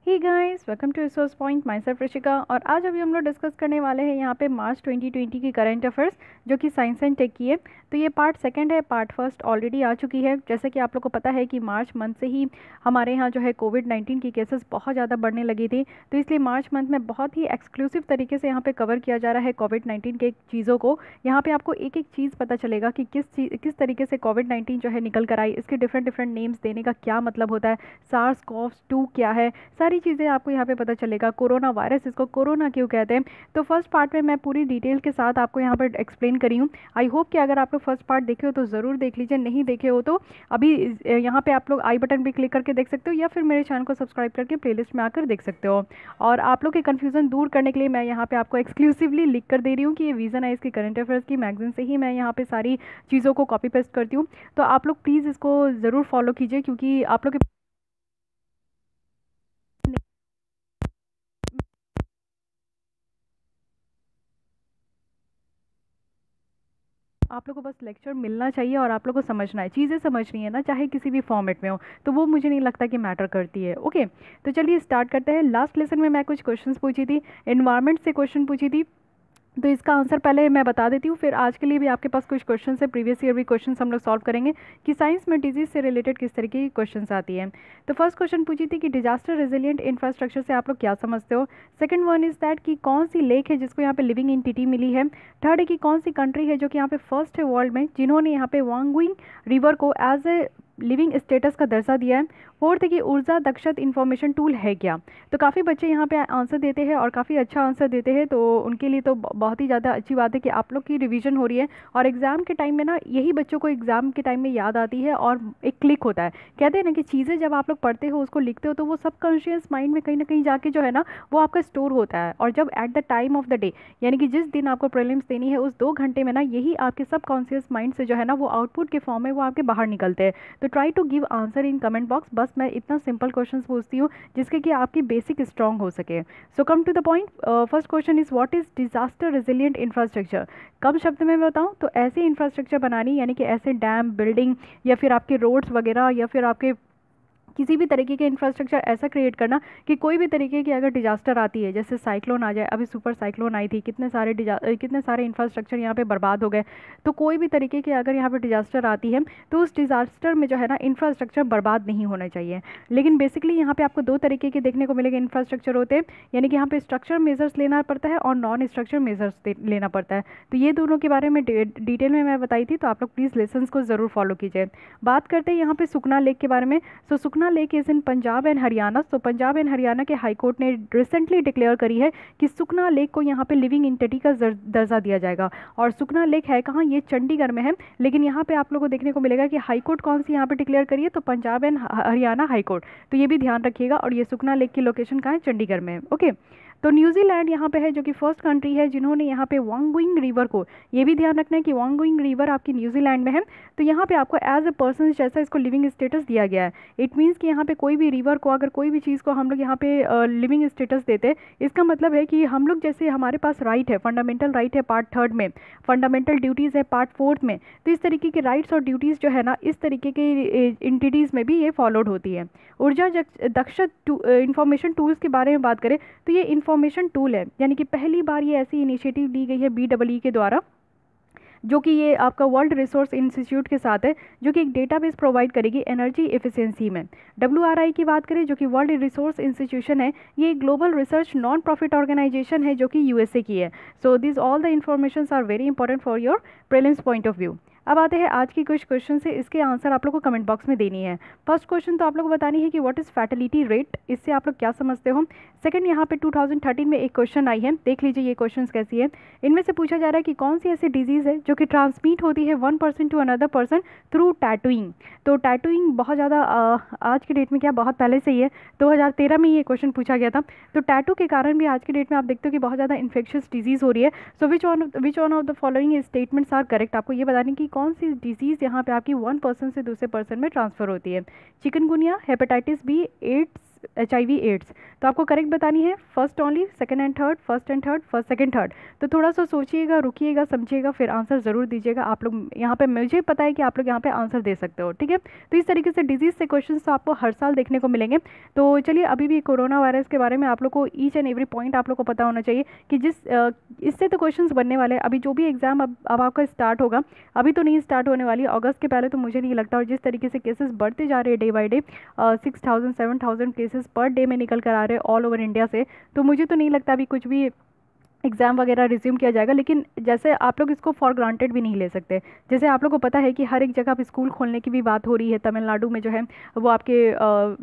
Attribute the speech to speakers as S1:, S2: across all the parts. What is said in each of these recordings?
S1: Hey guys, welcome to resource point. Myself Rishika. और आज अभी हम लोग डिस्कस करने वाले हैं यहाँ पे मार्च 2020 की करंट अफेयर्स, जो कि साइंस एंड टेक की है। तो ये पार्ट सेकंड है, पार्ट फर्स्ट ऑलरेडी आ चुकी है। जैसे कि आप लोग को पता है कि मार्च मंथ से ही हमारे यहाँ जो है कोविड-19 की केसेस बहुत ज़्यादा बढ़ने लगी थी। तो इसलिए मार्च मंथ में बहुत ही एक्सक्लूसिव तरीके से यहाँ पे कवर किया जा रहा है कोविड-19 के चीज़ों को। यहाँ पे आपको एक एक चीज़ पता चलेगा कि किस तरीके से कोविड-19 जो है निकल कर आई, इसके डिफरेंट डिफरेंट नेम्स देने का क्या मतलब होता है, सार्स कोव 2 क्या है, सारी चीज़ें आपको यहाँ पे पता चलेगा। कोरोना वायरस, इसको कोरोना क्यों कहते हैं। तो फर्स्ट पार्ट में मैं पूरी डिटेल के साथ आपको यहाँ पर एक्सप्लेन करी हूँ। आई होप कि अगर आप लोग फर्स्ट पार्ट देखे हो तो ज़रूर देख लीजिए, नहीं देखे हो तो अभी यहाँ पे आप लोग आई बटन भी क्लिक करके देख सकते हो, या फिर मेरे चैनल को सब्सक्राइब करके प्लेलिस्ट में आकर देख सकते हो। और आप लोग के कन्फ्यूज़न दूर करने के लिए मैं यहाँ पे आपको एक्सक्लूसिवली लिख कर दे रही हूँ कि ये विजन है इसकी करंट अफेयर्स की मैगजीन से ही मैं यहाँ पे सारी चीज़ों को कॉपी पेस्ट करती हूँ। तो आप लोग प्लीज़ इसको ज़रूर फॉलो कीजिए, क्योंकि आप लोगों को बस लेक्चर मिलना चाहिए और आप लोगों को समझना है, चीज़ें समझनी है ना, चाहे किसी भी फॉर्मेट में हो। तो वो मुझे नहीं लगता कि मैटर करती है। ओके, तो चलिए स्टार्ट करते हैं। लास्ट लेसन में मैं कुछ क्वेश्चंस पूछी थी, एनवायरनमेंट से क्वेश्चन पूछी थी। तो इसका आंसर पहले मैं बता देती हूँ, फिर आज के लिए भी आपके पास कुछ क्वेश्चन है, प्रीवियस ईयर भी क्वेश्चन हम लोग सॉल्व करेंगे कि साइंस में डिजीज से रिलेटेड किस तरीके की क्वेश्चन आती है। तो फर्स्ट क्वेश्चन पूछी थी कि डिजास्टर रेजिलिएंट इंफ्रास्ट्रक्चर से आप लोग क्या समझते हो। सेकंड वन इज दैट कि कौन सी लेक है जिसको यहाँ पे लिविंग एंटिटी मिली है। थर्ड है कि कौन सी कंट्री है जो कि यहाँ पे फर्स्ट है वर्ल्ड में जिन्होंने यहाँ पे वांगुइंग रिवर को एज ए लिविंग स्टेटस का दर्जा दिया है। फोर्थ है कि ऊर्जा दक्षत इंफॉर्मेशन टूल है क्या। तो काफ़ी बच्चे यहाँ पे आंसर देते हैं और काफ़ी अच्छा आंसर देते हैं, तो उनके लिए तो बहुत ही ज़्यादा अच्छी बात है कि आप लोग की रिवीजन हो रही है। और एग्ज़ाम के टाइम में ना यही बच्चों को एग्ज़ाम के टाइम में याद आती है और एक क्लिक होता है। कहते हैं ना कि चीज़ें जब आप लोग पढ़ते हो, उसको लिखते हो, तो वो सबकॉन्शियस माइंड में कहीं ना कहीं जाके जो है ना वो आपका स्टोर होता है। और जब at the time of the day, यानी कि जिस दिन आपको प्रीलिम्स देनी है उस 2 घंटे में ना यही आपके सबकॉन्शियस माइंड से जो है ना वो आउटपुट के फॉर्म में वो आपके बाहर निकलते हैं। तो try to give answer in comment box. बस मैं इतना सिंपल क्वेश्चन पूछती हूँ जिसके कि आपकी बेसिक स्ट्रॉन्ग हो सके। So come to the point. First question is what is disaster resilient infrastructure. कम शब्द में बताऊँ तो ऐसे इंफ्रास्ट्रक्चर बनानी, यानी कि ऐसे डैम, बिल्डिंग, या फिर आपके रोड्स वगैरह, या फिर आपके किसी भी तरीके के इंफ्रास्ट्रक्चर ऐसा क्रिएट करना कि कोई भी तरीके की अगर डिजास्टर आती है, जैसे साइक्लोन आ जाए, अभी सुपर साइक्लोन आई थी, कितने सारे इंफ्रास्ट्रक्चर यहाँ पे बर्बाद हो गए। तो कोई भी तरीके की अगर यहाँ पे डिजास्टर आती है तो उस डिजास्टर में जो है ना इंफ्रास्ट्रक्चर बर्बाद नहीं होना चाहिए। लेकिन बेसिकली यहाँ पे आपको 2 तरीके के देखने को मिलेंगे इंफ्रास्ट्रक्चर होते हैं, यानी कि यहाँ पे स्ट्रक्चर मेजर्स लेना पड़ता है और नॉन स्ट्रक्चर मेजर्स लेना पड़ता है। तो ये दोनों के बारे में डिटेल में मैं बताई थी, तो आप लोग प्लीज़ लेसन को ज़रूर फॉलो कीजिए। बात करते हैं यहाँ पे सुखना लेक के बारे में। So Sukhna lake is in Punjab and Haryana. तो पंजाब एंड हरियाणा के हाई कोर्ट ने रिसेंटली डिक्लेयर करी है कि सुखना लेक को यहाँ पे लिविंग एंटिटी का दर्जा दिया जाएगा। और सुखना लेक है कहाँ, ये चंडीगढ़ में है। लेकिन यहाँ पे आप लोगों को देखने को मिलेगा कि हाई कोर्ट कौन सी यहाँ पे डिक्लेयर करी है, तो Punjab and Haryana high court. तो ये भी ध्यान रखिएगा। और ये सुखना लेक की लोकेशन कहाँ है, चंडीगढ़ में है। ओके, तो न्यूजीलैंड यहाँ पे है जो कि फर्स्ट कंट्री है जिन्होंने यहाँ पे वांगुइंग रिवर को, ये भी ध्यान रखना है कि वांगुइंग रिवर आपकी न्यूजीलैंड में है। तो यहाँ पे आपको एज ए पर्सन जैसा इसको लिविंग स्टेटस दिया गया है। इट मीन्स कि यहाँ पे कोई भी रिवर को, अगर कोई भी चीज़ को हम लोग यहाँ पे लिविंग स्टेटस देते हैं, इसका मतलब है कि हम लोग, जैसे हमारे पास राइट है, फंडामेंटल राइट है पार्ट 3 में, फंडामेंटल ड्यूटीज़ है पार्ट 4 में। तो इस तरीके के राइट्स और ड्यूटीज़ जो है ना, इस तरीके के इंटिटीज़ में भी ये फॉलोड होती है। ऊर्जा दक्षत इंफॉर्मेशन टूल्स के बारे में बात करें तो ये इंफॉर्मेशन टूल है, यानी कि पहली बार ये ऐसी इनिशिएटिव ली गई है BEE के द्वारा, जो कि ये आपका वर्ल्ड रिसोर्स इंस्टीट्यूट के साथ है, जो कि एक डेटाबेस प्रोवाइड करेगी एनर्जी एफिशिएंसी में। WRI की बात करें जो कि वर्ल्ड रिसोर्स इंस्टीट्यूशन है, ये एक global research non profit organization है जो कि USA की है। So this all the information are very important for your prelims point of view. अब आते हैं आज की कुछ क्वेश्चन से, इसके आंसर आप लोग को कमेंट बॉक्स में देनी है। फर्स्ट क्वेश्चन तो आप लोग को बतानी है कि व्हाट इज़ फैटिलिटी रेट, इससे आप लोग क्या समझते हो। सेकंड, यहाँ पे 2013 में एक क्वेश्चन आई है, देख लीजिए ये क्वेश्चन कैसी है। इनमें से पूछा जा रहा है कि कौन सी ऐसी डिजीज़ है जो कि ट्रांसमिट होती है 1 person to another person through tattooing. तो टैटूइंग बहुत ज़्यादा आज के डेट में, क्या बहुत पहले से ही है, 2013 में ये क्वेश्चन पूछा गया था। तो टैटू के कारण भी आज के डेट में आप देखते हो कि बहुत ज़्यादा इन्फेक्शियस डिजीज़ हो रही है। So which one of the following statements are correct. आपको ये बताने की कौन सी डिजीज़ यहाँ पे आपकी 1 पर्सन से दूसरे पर्सन में ट्रांसफ़र होती है। Chikungunya, hepatitis B, AIDS, HIV AIDS. तो आपको करेक्ट बतानी है first only, second and third, first and third, first second third. तो थोड़ा सा सोचिएगा, रुकिएगा, समझिएगा, फिर आंसर ज़रूर दीजिएगा। आप लोग यहाँ पे, मुझे पता है कि आप लोग यहाँ पे आंसर दे सकते हो, ठीक है। तो इस तरीके से डिजीज़ से क्वेश्चन तो आपको हर साल देखने को मिलेंगे। तो चलिए, अभी भी कोरोना वायरस के बारे में आप लोग को ईच एंड एवरी पॉइंट आप लोग को पता होना चाहिए कि इससे तो क्वेश्चंस बनने वाले हैं। अभी जो भी एग्जाम अब आपका स्टार्ट होगा, अभी तो नहीं स्टार्ट होने वाली, अगस्त के पहले तो मुझे नहीं लगता। और जिस तरीके से केसेस बढ़ते जा रहे हैं day by day, 6000 7000 cases per day में निकल कर आ रहे हैं ऑल ओवर इंडिया से, तो मुझे तो नहीं लगता अभी कुछ भी एग्ज़ाम वगैरह रिज्यूम किया जाएगा। लेकिन जैसे आप लोग इसको फॉर ग्रांटेड भी नहीं ले सकते। जैसे आप लोग को पता है कि हर एक जगह पे स्कूल खोलने की भी बात हो रही है, तमिलनाडु में जो है वो आपके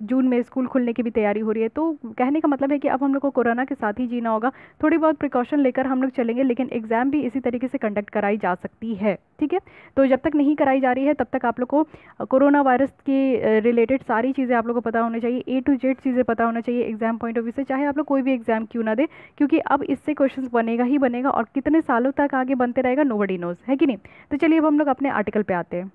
S1: जून में स्कूल खुलने की भी तैयारी हो रही है। तो कहने का मतलब है कि अब हम लोग को कोरोना के साथ ही जीना होगा, थोड़ी बहुत प्रिकॉशन लेकर हम लोग चलेंगे, लेकिन एग्ज़ाम भी इसी तरीके से कंडक्ट कराई जा सकती है, ठीक है। तो जब तक नहीं कराई जा रही है तब तक आप लोग को कोरोना वायरस के रिलेटेड सारी चीज़ें आप लोग को पता होना चाहिए, A to Z चीज़ें पता होना चाहिए एग्जाम पॉइंट ऑफ व्यू से, चाहे आप लोग कोई भी एग्जाम क्यों ना दे, क्योंकि अब इससे क्वेश्चन बनेगा ही बनेगा, और कितने सालों तक आगे बनते रहेगा नोबडी नोज, है कि नहीं। तो चलिए अब हम लोग अपने आर्टिकल पे आते हैं।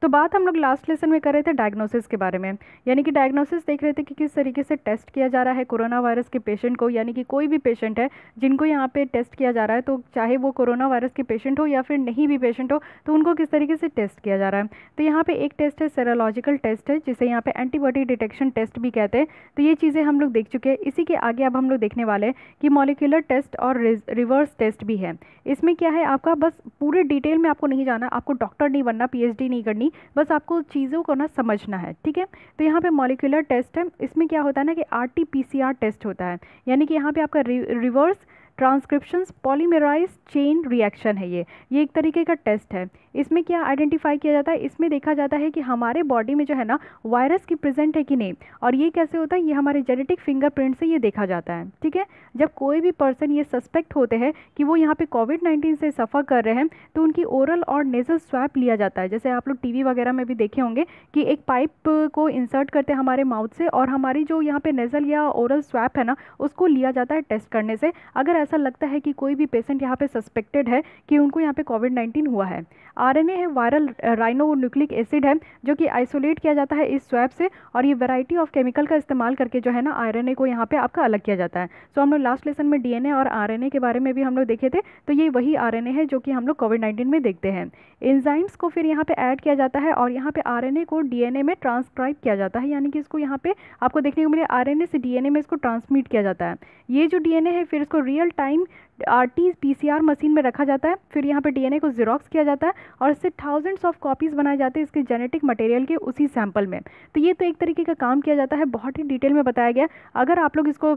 S1: तो बात हम लोग लास्ट लेसन में कर रहे थे डायग्नोसिस के बारे में, यानी कि डायग्नोसिस देख रहे थे कि किस तरीके से टेस्ट किया जा रहा है कोरोना वायरस के पेशेंट को, यानी कि कोई भी पेशेंट है जिनको यहाँ पे टेस्ट किया जा रहा है, तो चाहे वो कोरोना वायरस के पेशेंट हो या फिर नहीं भी पेशेंट हो, तो उनको किस तरीके से टेस्ट किया जा रहा है। तो यहाँ पे एक टेस्ट है सेरोलॉजिकल टेस्ट है, जिसे यहाँ पे एंटीबॉडी डिटेक्शन टेस्ट भी कहते हैं। तो ये चीज़ें हम लोग देख चुके हैं। इसी के आगे अब हम लोग देखने वाले हैं कि मॉलिक्यूलर टेस्ट और रिवर्स टेस्ट भी है। इसमें क्या है, आपका बस पूरे डिटेल में आपको नहीं जाना, आपको डॉक्टर नहीं बनना, PhD नहीं करनी, बस आपको चीज़ों को ना समझना है, ठीक है। तो यहाँ पे मॉलिक्यूलर टेस्ट है, इसमें क्या होता है ना कि RT-PCR टेस्ट होता है, यानी कि यहाँ पे आपका रिवर्स ट्रांसक्रिप्शंस पॉलीमराइज चेन रिएक्शन है। ये एक तरीके का टेस्ट है। इसमें क्या आइडेंटिफाई किया जाता है, इसमें देखा जाता है कि हमारे बॉडी में जो है ना वायरस की प्रेजेंट है कि नहीं। और ये कैसे होता है, ये हमारे जेनेटिक फिंगरप्रिंट से ये देखा जाता है, ठीक है। जब कोई भी पर्सन ये सस्पेक्ट होते हैं कि वो यहाँ पे कोविड-19 से सफ़र कर रहे हैं, तो उनकी ओरल और नेजल स्वैप लिया जाता है। जैसे आप लोग टीवी वगैरह में भी देखे होंगे कि एक पाइप को इंसर्ट करते हैं हमारे माउथ से, और हमारी जो यहाँ पे नेजल या ओरल स्वैप है ना, उसको लिया जाता है टेस्ट करने से, अगर ऐसा लगता है कि कोई भी पेशेंट यहाँ पे सस्पेक्टेड है कि उनको यहाँ पे कोविड-19 हुआ है। RNA है, वायरल राइनो न्यूक्लिक एसिड है, जो कि आइसोलेट किया जाता है इस स्वैब से, और ये वैरायटी ऑफ केमिकल का इस्तेमाल करके जो है ना RNA को यहाँ पे आपका अलग किया जाता है। सो हम लोग लास्ट लेसन में DNA और RNA के बारे में भी हम लोग देखे थे, तो ये वही RNA है जो कि हम लोग कोविड-19 में देखते हैं। एंजाइम्स को फिर यहाँ पे ऐड किया जाता है, और यहाँ पे RNA को DNA में ट्रांसक्राइब किया जाता है, यानी कि इसको यहाँ पे आपको देखने को मिले RNA से DNA में इसको ट्रांसमिट किया जाता है। ये जो DNA है फिर इसको रियल टाइम RT-PCR मशीन में रखा जाता है, फिर यहाँ पे DNA को ज़ेरॉक्स किया जाता है, और इससे थाउजेंड्स ऑफ कॉपीज़ बनाए जाते हैं इसके जेनेटिक मटेरियल के उसी सैंपल में। तो ये तो एक तरीके का काम किया जाता है, बहुत ही डिटेल में बताया गया। अगर आप लोग इसको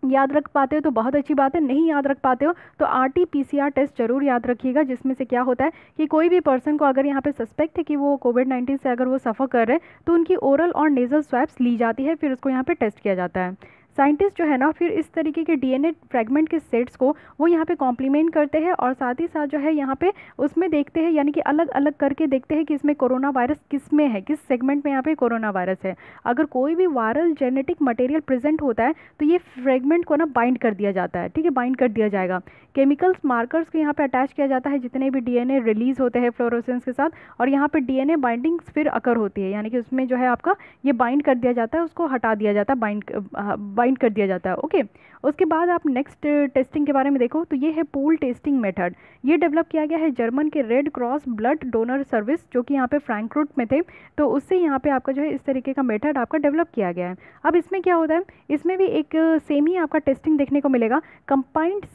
S1: याद रख पाते हो तो बहुत अच्छी बात है, नहीं याद रख पाते हो तो RT-PCR टेस्ट जरूर याद रखिएगा, जिसमें से क्या होता है कि कोई भी पर्सन को अगर यहाँ पे सस्पेक्ट है कि वो कोविड-19 से अगर वो सफ़र कर रहे हैं, तो उनकी ओरल और नेजल स्वैप्स ली जाती है, फिर उसको यहाँ पे टेस्ट किया जाता है। साइंटिस्ट जो है ना फिर इस तरीके के DNA फ्रेगमेंट के सेट्स को वो यहाँ पे कॉम्प्लीमेंट करते हैं, और साथ ही साथ जो है यहाँ पे उसमें देखते हैं, यानी कि अलग अलग करके देखते हैं कि इसमें कोरोना वायरस किस में है, किस सेगमेंट में यहाँ पे कोरोना वायरस है। अगर कोई भी वायरल जेनेटिक मटेरियल प्रेजेंट होता है तो ये फ्रेगमेंट को ना बाइंड कर दिया जाता है, ठीक है, बाइंड कर दिया जाएगा। केमिकल्स मार्कर्स को यहाँ पे अटैच किया जाता है जितने भी DNA रिलीज होते हैं फ्लोरोसेंस के साथ, और यहाँ पे DNA बाइंडिंग्स फिर अकर होती है, यानी कि उसमें जो है आपका ये बाइंड कर दिया जाता है, उसको हटा दिया जाता है, बाइंड कर दिया जाता है, ओके। उसके बाद आप नेक्स्ट टेस्टिंग के बारे में देखो तो ये है पूल टेस्टिंग मेथड। ये डेवलप किया गया है जर्मन के red cross blood donor service, जो कि यहाँ पे फ्रैंकफर्ट में थे, तो उससे यहाँ पे आपका जो है इस तरीके का मेथड आपका डेवलप किया गया है। अब इसमें क्या होता है, इसमें भी एक सेम ही आपका टेस्टिंग देखने को मिलेगा। कंबाइंड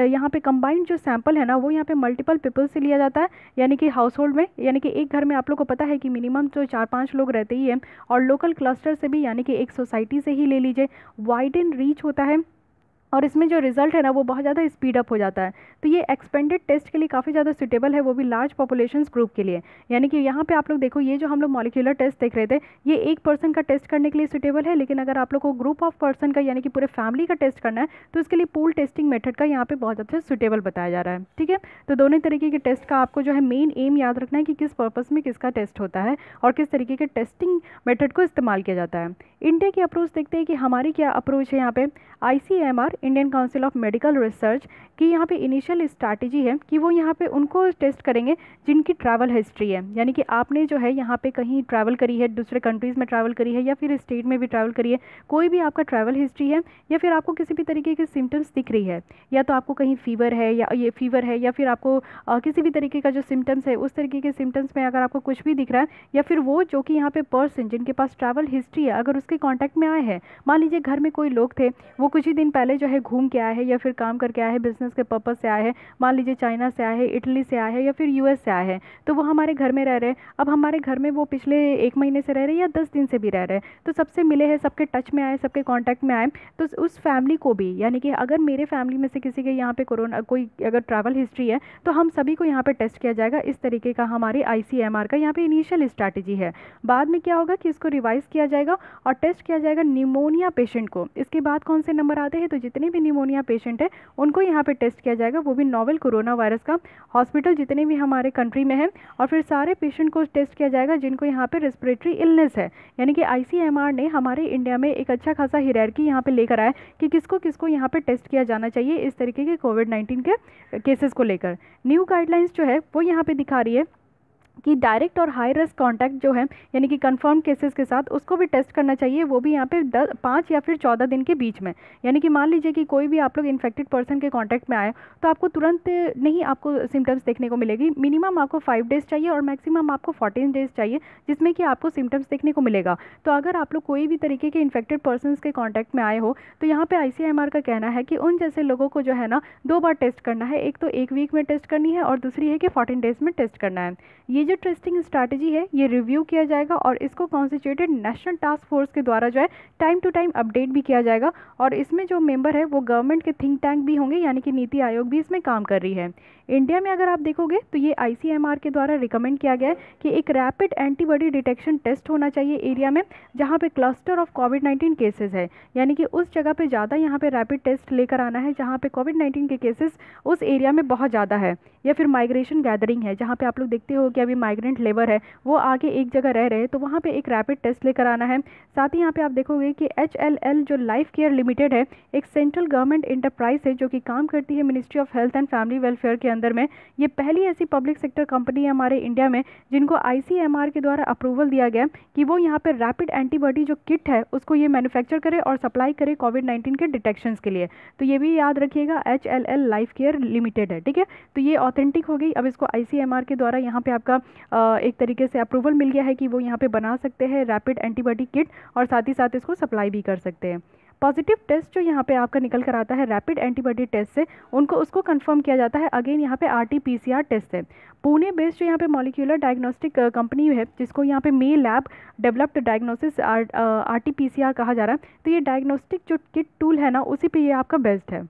S1: यहाँ पे कंबाइंड जो सैंपल है ना वो यहाँ पे मल्टीपल पीपल से लिया जाता है, यानी कि हाउस होल्ड में, यानी कि एक घर में आप लोग को पता है कि मिनिमम तो 4-5 लोग रहते ही हैं, और लोकल क्लस्टर से भी, यानी कि एक सोसाइटी से ही ले लीजिए। वाइड एंड रीच होता है, और इसमें जो रिजल्ट है ना वो बहुत ज़्यादा स्पीड अप हो जाता है। तो ये एक्सपेंडेड टेस्ट के लिए काफ़ी ज़्यादा सुटेबल है, वो भी लार्ज पॉपुलेशंस ग्रुप के लिए। यानी कि यहाँ पे आप लोग देखो, ये जो हम लोग मॉलिक्यूलर टेस्ट देख रहे थे ये एक पर्सन का टेस्ट करने के लिए सुटेबल है, लेकिन अगर आप लोग को ग्रुप ऑफ पर्सन का यानी कि पूरे फैमिली का टेस्ट करना है तो इसके लिए पूल टेस्टिंग मेथड का यहाँ पे बहुत अच्छा सुटेबल बताया जा रहा है, ठीक है। तो दोनों तरीके के टेस्ट का आपको जो है मेन एम याद रखना है कि किस पर्पज़ में किसका टेस्ट होता है और किस तरीके के टेस्टिंग मेथड को इस्तेमाल किया जाता है। इंडिया की अप्रोच देखते हैं कि हमारी क्या अप्रोच है यहाँ पे। ICMR Indian council of medical research कि यहाँ पे इनिशियल स्ट्रैटेजी है कि वो यहाँ पे उनको टेस्ट करेंगे जिनकी ट्रैवल हिस्ट्री है, यानी कि आपने जो है यहाँ पे कहीं ट्रैवल करी है, दूसरे कंट्रीज़ में ट्रैवल करी है या फिर स्टेट में भी ट्रैवल करी है, कोई भी आपका ट्रैवल हिस्ट्री है या फिर आपको किसी भी तरीके के सिम्टम्स दिख रही है, या तो आपको कहीं फीवर है या फिर आपको किसी भी तरीके का जो सिम्टम्स है उस तरीके के सिम्टम्स में अगर आपको कुछ भी दिख रहा है, या फिर वो जो कि यहाँ पे पर्सन जिनके पास ट्रैवल हिस्ट्री है अगर उसके कॉन्टैक्ट में आए हैं, मान लीजिए घर में कोई लोग थे वो कुछ ही दिन पहले जो है घूम के आए हैं या फिर काम करके आए हैं, बिजनेस के पर्पज़ से आए हैं, मान लीजिए चाइना से आए हैं, इटली से आए हैं या फिर यूएस से आए हैं, तो वो हमारे घर में रह रहे हैं। अब हमारे घर में वो पिछले 1 महीने से रह रहे हैं या 10 दिन से भी रह रहे हैं, तो सबसे मिले हैं, सबके टच में आए, सबके कॉन्टैक्ट में आए, तो उस फैमिली को भी, यानी कि अगर मेरे फैमिली में से किसी के यहाँ पे कोरोना कोई अगर ट्रैवल हिस्ट्री है तो हम सभी को यहाँ पे टेस्ट किया जाएगा। इस तरीके का हमारे ICMR का यहाँ पे इनिशियल स्ट्रैटेजी है। बाद में क्या होगा कि इसको रिवाइज किया जाएगा और टेस्ट किया जाएगा निमोनिया पेशेंट को। इसके बाद कौन से नंबर आते हैं, तो जितने भी निमोनिया पेशेंट है उनको यहाँ पे टेस्ट किया जाएगा, वो भी नोवेल कोरोना वायरस का, हॉस्पिटल जितने भी हमारे कंट्री में हैं, और फिर सारे पेशेंट को टेस्ट किया जाएगा जिनको यहाँ पे रेस्पिरेटरी इलनेस है। यानी कि ICMR ने हमारे इंडिया में एक अच्छा खासा हियरार्की यहाँ पे लेकर आया कि किसको किसको यहाँ पे टेस्ट किया जाना चाहिए इस तरीके के कोविड-19 के केसेस को लेकर। न्यू गाइडलाइंस जो है वो यहाँ पे दिखा रही है कि डायरेक्ट और हाई रिस्क कॉन्टैक्ट जो है यानी कि कंफर्म केसेस के साथ उसको भी टेस्ट करना चाहिए, वो भी यहाँ पे 5 या फिर 14 दिन के बीच में। यानी कि मान लीजिए कि कोई भी आप लोग इन्फेक्टेड पर्सन के कांटेक्ट में आए तो आपको तुरंत नहीं आपको सिम्टम्स देखने को मिलेगी, मिनिमम आपको 5 डेज़ चाहिए और मैक्सिमम आपको 14 डेज़ चाहिए जिसमें कि आपको सिम्टम्स देखने को मिलेगा। तो अगर आप लोग कोई भी तरीके के इन्फेक्टेड पर्सनस के कॉन्टैक्ट में आए हो तो यहाँ पे ICMR का कहना है कि उन जैसे लोगों को जो है ना 2 बार टेस्ट करना है, एक तो 1 वीक में टेस्ट करनी है और दूसरी है कि 14 डेज़ में टेस्ट करना है। ये जो टेस्टिंग स्ट्रैटेजी है ये रिव्यू किया जाएगा और इसको कॉन्स्टिट्यूटेड नेशनल टास्क फोर्स के द्वारा जो है टाइम टू टाइम अपडेट भी किया जाएगा, और इसमें जो मेंबर है वो गवर्नमेंट के थिंक टैंक भी होंगे, यानी कि नीति आयोग भी इसमें काम कर रही है। इंडिया में अगर आप देखोगे तो ये ICMR के द्वारा रिकमेंड किया गया है कि एक रैपिड एंटीबॉडी डिटेक्शन टेस्ट होना चाहिए एरिया में जहाँ पे क्लस्टर ऑफ कोविड-19 केसेस है, यानी कि उस जगह पे ज़्यादा यहाँ पे रैपिड टेस्ट लेकर आना है जहाँ पे कोविड-19 के केसेस उस एरिया में बहुत ज़्यादा है, या फिर माइग्रेशन गैदरिंग है जहाँ पे आप लोग देखते हो कि अभी माइग्रेंट लेबर है वो आके एक जगह रह रहे हैं, तो वहाँ पे एक रैपिड टेस्ट लेकर आना है। साथ ही यहाँ पे आप देखोगे कि HLL जो लाइफ केयर लिमिटेड है एक सेंट्रल गवर्नमेंट इंटरप्राइज है जो कि काम करती है ministry of health and family welfare के अंदर में। ये पहली ऐसी पब्लिक सेक्टर कंपनी है हमारे इंडिया में जिनको ICMR के द्वारा अप्रूवल दिया गया कि वो यहाँ पे रैपिड एंटीबॉडी जो किट है उसको ये मैन्युफैक्चर करे और सप्लाई करे कोविड-19 के डिटेक्शंस के लिए। तो ये भी याद रखिएगा HLL लाइफ केयर लिमिटेड है, ठीक है। तो ये ऑथेंटिक हो गई, अब इसको ICMR के द्वारा यहाँ पे आपका एक तरीके से अप्रूवल मिल गया है कि वो यहाँ पे बना सकते हैं रैपिड एंटीबॉडी किट और साथ ही साथ इसको सप्लाई भी कर सकते हैं। पॉजिटिव टेस्ट जो यहाँ पे आपका निकल कर आता है रैपिड एंटीबॉडी टेस्ट से उसको कंफर्म किया जाता है अगेन यहाँ पे RT-PCR टेस्ट से। पुणे बेस्ड जो यहाँ पे मॉलिक्यूलर डायग्नोस्टिक कंपनी है जिसको यहाँ पे मे लैब डेवलप्ड डायग्नोसिस RT-PCR कहा जा रहा है, तो ये डायग्नोस्टिक जो किट टूल है ना उसी पे ये आपका बेस्ड है।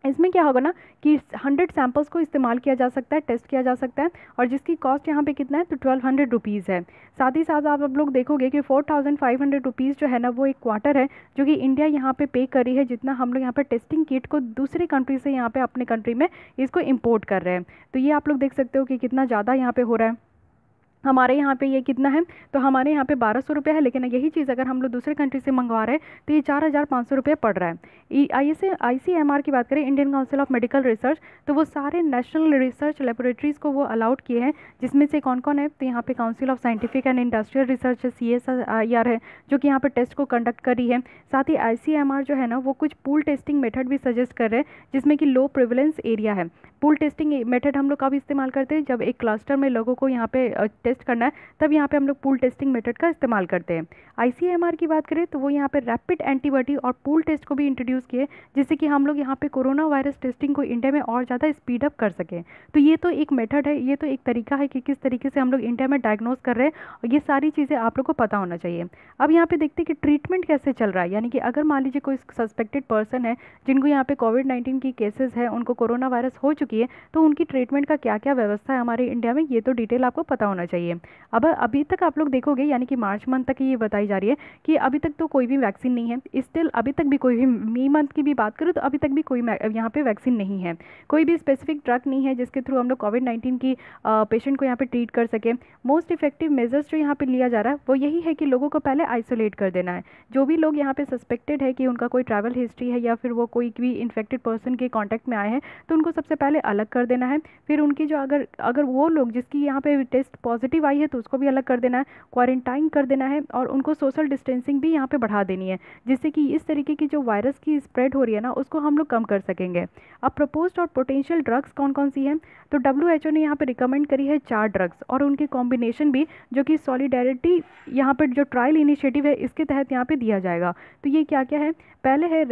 S1: इसमें क्या होगा ना कि 100 सैंपल्स को इस्तेमाल किया जा सकता है, टेस्ट किया जा सकता है, और जिसकी कॉस्ट यहाँ पे कितना है तो 1200 रुपीज़ है। साथ ही साथ आप अब लोग देखोगे कि 4500 रुपीज़ जो है ना वो एक क्वार्टर है जो कि इंडिया यहाँ पे पे कर रही है, जितना हम लोग यहाँ पे टेस्टिंग किट को दूसरे कंट्री से यहाँ पे अपने कंट्री में इसको इम्पोर्ट कर रहे हैं। तो ये आप लोग देख सकते हो कि कितना ज़्यादा यहाँ पे हो रहा है। हमारे यहाँ पे ये कितना है, तो हमारे यहाँ पे 1200 रुपये है, लेकिन यही चीज़ अगर हम लोग दूसरे कंट्री से मंगवा रहे हैं तो ये 4500 रुपये पड़ रहा है। ICMR की बात करें, Indian council of medical research, तो वो सारे नेशनल रिसर्च लेबोरेटरीज़ को वो अलाउड किए हैं, जिसमें से कौन कौन है, तो यहाँ पे council of scientific and industrial research CSIR है जो कि यहाँ पे टेस्ट को कंडक्ट कर रही है। साथ ही ICMR जो है ना वो कुछ पूल टेस्टिंग मेथड भी सजेस्ट कर रहे हैं जिसमें कि लो प्रिवलेंस एरिया है। पूल टेस्टिंग मेथड हम लोग कब इस्तेमाल करते हैं, जब एक क्लस्टर में लोगों को यहाँ पे टेस्ट करना है तब यहाँ पे हम लोग पूल टेस्टिंग मेथड का इस्तेमाल करते हैं। ICMR की बात करें तो वो यहाँ पे रैपिड एंटीबॉडी और पूल टेस्ट को भी इंट्रोड्यूस किए जिससे कि हम लोग यहाँ पे कोरोना वायरस टेस्टिंग को इंडिया में और ज़्यादा स्पीड अप कर सकें। तो ये तो एक मेथड है, ये तो एक तरीका है कि किस तरीके से हम लोग इंडिया में डायग्नोस कर रहे हैं, और ये सारी चीज़ें आप लोग को पता होना चाहिए। अब यहाँ पे देखते हैं कि ट्रीटमेंट कैसे चल रहा है, यानी कि अगर मान लीजिए कोई सस्पेक्टेड पर्सन है जिनको यहाँ पे कोविड-19 की केसेस है, उनको कोरोना वायरस हो चुकी है, तो उनकी ट्रीटमेंट का क्या क्या व्यवस्था है हमारे इंडिया में, ये तो डिटेल आपको पता होना चाहिए। चाहिए। अब अभी तक आप लोग देखोगे, यानी कि मार्च मंथ तक ये बताई जा रही है कि अभी तक तो कोई भी वैक्सीन नहीं है। स्टिल अभी तक भी कोई भी, मई मंथ की भी बात करूँ तो अभी तक भी कोई यहाँ पे वैक्सीन नहीं है, कोई भी स्पेसिफिक ड्रग नहीं है जिसके थ्रू हम लोग कोविड-19 की पेशेंट को यहाँ पे ट्रीट कर सकें। मोस्ट इफेक्टिव मेजर्स जो यहाँ पे लिया जा रहा है वो यही है कि लोगों को पहले आइसोलेट कर देना है। जो भी लोग यहाँ पे सस्पेक्टेड है कि उनका कोई ट्रैवल हिस्ट्री है या फिर वो कोई भी इन्फेक्टेड पर्सन के कॉन्टैक्ट में आए हैं, तो उनको सबसे पहले अलग कर देना है। फिर उनकी जो अगर वो लोग जिसकी यहाँ पे टेस्ट पॉजिटिव आई है तो उसको भी अलग कर देना है, क्वारंटाइन कर देना है, और उनको सोशल डिस्टेंसिंग भी यहाँ पे बढ़ा देनी है, जिससे कि इस तरीके की जो वायरस की स्प्रेड हो रही है ना उसको हम लोग कम कर सकेंगे। अब प्रपोज्ड और पोटेंशियल ड्रग्स कौन कौन सी हैं, तो WHO ने यहाँ पे रिकमेंड करी है 4 ड्रग्स और उनके कॉम्बिनेशन भी, जो कि सॉलिडेरिटी यहाँ पर जो ट्रायल इनिशिएटिव है इसके तहत यहाँ पे दिया जाएगा। तो ये क्या क्या है, पहले है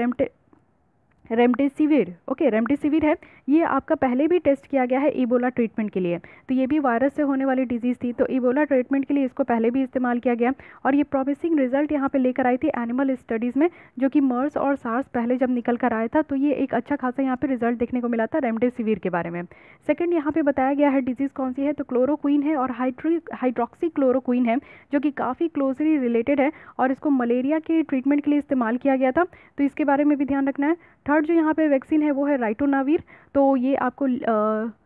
S1: रेमडेसिविर। ओके, रेमडेसिविर है, ये आपका पहले भी टेस्ट किया गया है इबोला ट्रीटमेंट के लिए, तो ये भी वायरस से होने वाली डिजीज़ थी, तो इबोला ट्रीटमेंट के लिए इसको पहले भी इस्तेमाल किया गया और ये प्रॉमिसिंग रिजल्ट यहाँ पे लेकर आई थी एनिमल स्टडीज़ में, जो कि मर्स और सार्स पहले जब निकल कर आया था तो ये एक अच्छा खासा यहाँ पे रिजल्ट देखने को मिला था रेमडेसिविर के बारे में। सेकेंड यहाँ पे बताया गया है डिजीज़ कौन सी है, तो क्लोरोक्वीन है और हाइड्रोक्सी क्लोरोक्वीन है, जो कि काफ़ी क्लोजली रिलेटेड है और इसको मलेरिया के ट्रीटमेंट के लिए इस्तेमाल किया गया था, तो इसके बारे में भी ध्यान रखना है। थर्ड जो यहाँ पे वैक्सीन है वो है राइटोनाविर, तो ये आपको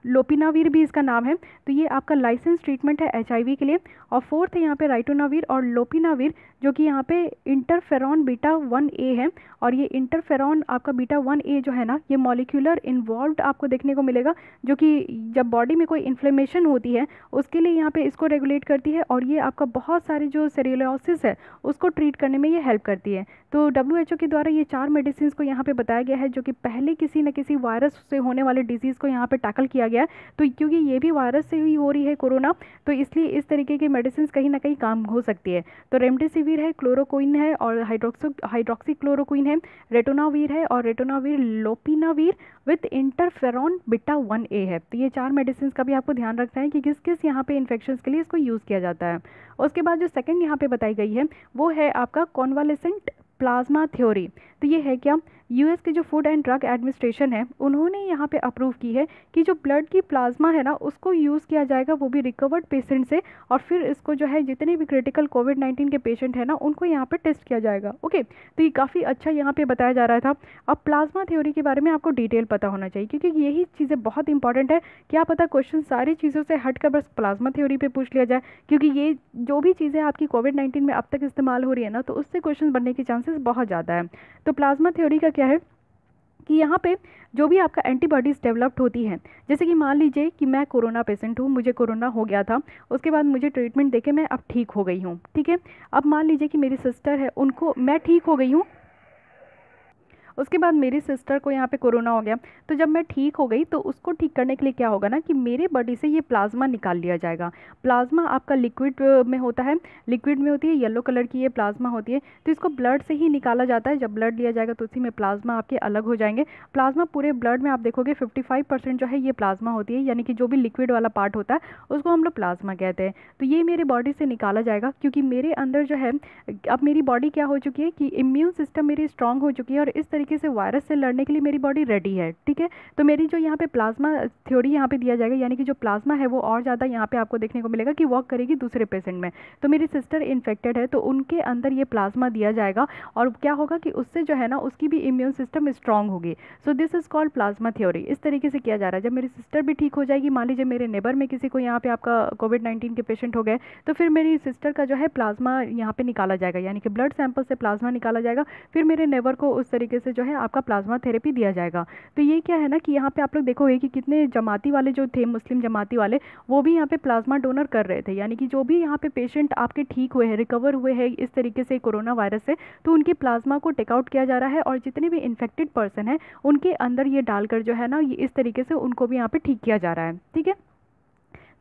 S1: लोपिनाविर भी इसका नाम है, तो ये आपका लाइसेंस ट्रीटमेंट है HIV के लिए। और फोर्थ है यहाँ पे राइटोनाविर और लोपिनाविर, जो कि यहाँ पे इंटरफेरॉन बीटा 1A है, और ये इंटरफेरॉन आपका बीटा 1A जो है ना, ये मॉलिक्यूलर इन्वॉल्व्ड आपको देखने को मिलेगा, जो कि जब बॉडी में कोई इन्फ्लेमेशन होती है उसके लिए यहाँ पे इसको रेगुलेट करती है, और ये आपका बहुत सारे जो सेरियोसिस है उसको ट्रीट करने में ये हेल्प करती है। तो WHO के द्वारा ये 4 मेडिसिन को यहाँ पे बताया गया है, जो कि पहले किसी न किसी वायरस से होने वाले डिजीज़ को यहाँ पे टैकल किया गया है। तो क्योंकि ये भी वायरस से ही हो रही है कोरोना, तो इसलिए इस तरीके की मेडिसिन कहीं ना कहीं काम हो सकती है। तो रेमडेसिविर है, क्लोरोक्वीन है और हाइड्रोक्सी क्लोरोक्वीन है, रेटोनाविर है और ritonavir lopinavir with interferon beta 1A है। तो ये 4 मेडिसिन का भी आपको ध्यान रखना है कि किस किस यहाँ पे इन्फेक्शंस के लिए इसको यूज़ किया जाता है। उसके बाद जो सेकंड यहाँ पे बताई गई है वो है आपका कॉन्वालेसेंट प्लाज्मा थ्योरी। तो ये है क्या, US के जो फूड एंड ड्रग एडमिनिस्ट्रेशन है उन्होंने यहाँ पे अप्रूव की है कि जो ब्लड की प्लाज्मा है ना उसको यूज़ किया जाएगा, वो भी रिकवर्ड पेशेंट से, और फिर इसको जो है जितने भी क्रिटिकल कोविड-19 के पेशेंट है ना उनको यहाँ पे टेस्ट किया जाएगा। ओके, तो ये काफ़ी अच्छा यहाँ पे बताया जा रहा था। अब प्लाज्मा थ्योरी के बारे में आपको डिटेल पता होना चाहिए, क्योंकि यही चीज़ें बहुत इंपॉर्टेंट है। क्या पता क्वेश्चन सारी चीज़ों से हट कर बस प्लाज्मा थ्योरी पे पूछ लिया जाए, क्योंकि ये जो भी चीज़ें आपकी कोविड-19 में अब तक इस्तेमाल हो रही है ना, तो उससे क्वेश्चन बनने के चांसेस बहुत ज़्यादा है। तो प्लाज्मा थ्योरी का क्या है कि यहाँ पे जो भी आपका एंटीबॉडीज़ डेवलप्ड होती हैं, जैसे कि मान लीजिए कि मैं कोरोना पेशेंट हूँ, मुझे कोरोना हो गया था, उसके बाद मुझे ट्रीटमेंट देके मैं अब ठीक हो गई हूँ, ठीक है। अब मान लीजिए कि मेरी सिस्टर है, उनको मैं ठीक हो गई हूँ, उसके बाद मेरी सिस्टर को यहाँ पे कोरोना हो गया, तो जब मैं ठीक हो गई तो उसको ठीक करने के लिए क्या होगा ना कि मेरे बॉडी से ये प्लाज्मा निकाल लिया जाएगा। प्लाज्मा आपका लिक्विड में होता है, लिक्विड में होती है, येलो कलर की ये प्लाज्मा होती है, तो इसको ब्लड से ही निकाला जाता है। जब ब्लड लिया जाएगा तो उसी में प्लाज्मा आपके अलग हो जाएंगे। प्लाज्मा पूरे ब्लड में आप देखोगे 55% जो है ये प्लाज्मा होती है, यानी कि जो भी लिक्विड वाला पार्ट होता है उसको हम लोग प्लाज्मा कहते हैं। तो ये मेरे बॉडी से निकाला जाएगा, क्योंकि मेरे अंदर जो है अब मेरी बॉडी क्या हो चुकी है कि इम्यून सिस्टम मेरी स्ट्रांग हो चुकी है और इस तरीके से वायरस से लड़ने के लिए मेरी बॉडी रेडी है, ठीक है। तो मेरी जो यहाँ पे प्लाज्मा थ्योरी यहाँ पे दिया जाएगा, यानी कि जो प्लाज्मा है वो और ज़्यादा यहाँ पे आपको देखने को मिलेगा कि वर्क करेगी दूसरे पेशेंट में। तो मेरी सिस्टर इन्फेक्टेड है तो उनके अंदर ये प्लाज्मा दिया जाएगा, और क्या होगा कि उससे जो है ना उसकी भी इम्यून सिस्टम स्ट्रांग होगी। So this is called plasma theory. इस तरीके से किया जा रहा है। जब मेरी सिस्टर भी ठीक हो जाएगी, मान लीजिए मेरे नेबर में किसी को यहाँ पे आपका कोविड-19 के पेशेंट हो गए, तो फिर मेरी सिस्टर का जो है प्लाज्मा यहाँ पे निकाला जाएगा, यानी कि ब्लड सैंपल से प्लाज्मा निकाला जाएगा, फिर मेरे नेबर को उस तरीके से जो है आपका प्लाज्मा थेरेपी दिया जाएगा। तो ये क्या है ना कि यहाँ पे आप लोग देखोगे कि कितने जमाती वाले जो थे, मुस्लिम जमाती वाले, वो भी यहाँ पे प्लाज्मा डोनर कर रहे थे, यानी कि जो भी यहाँ पे पेशेंट आपके ठीक हुए हैं, रिकवर हुए हैं इस तरीके से कोरोना वायरस से, तो उनकी प्लाज्मा को टेक आउट किया जा रहा है, और जितने भी इन्फेक्टेड पर्सन है उनके अंदर ये डालकर जो है ना ये इस तरीके से उनको भी यहाँ पे ठीक किया जा रहा है, ठीक है।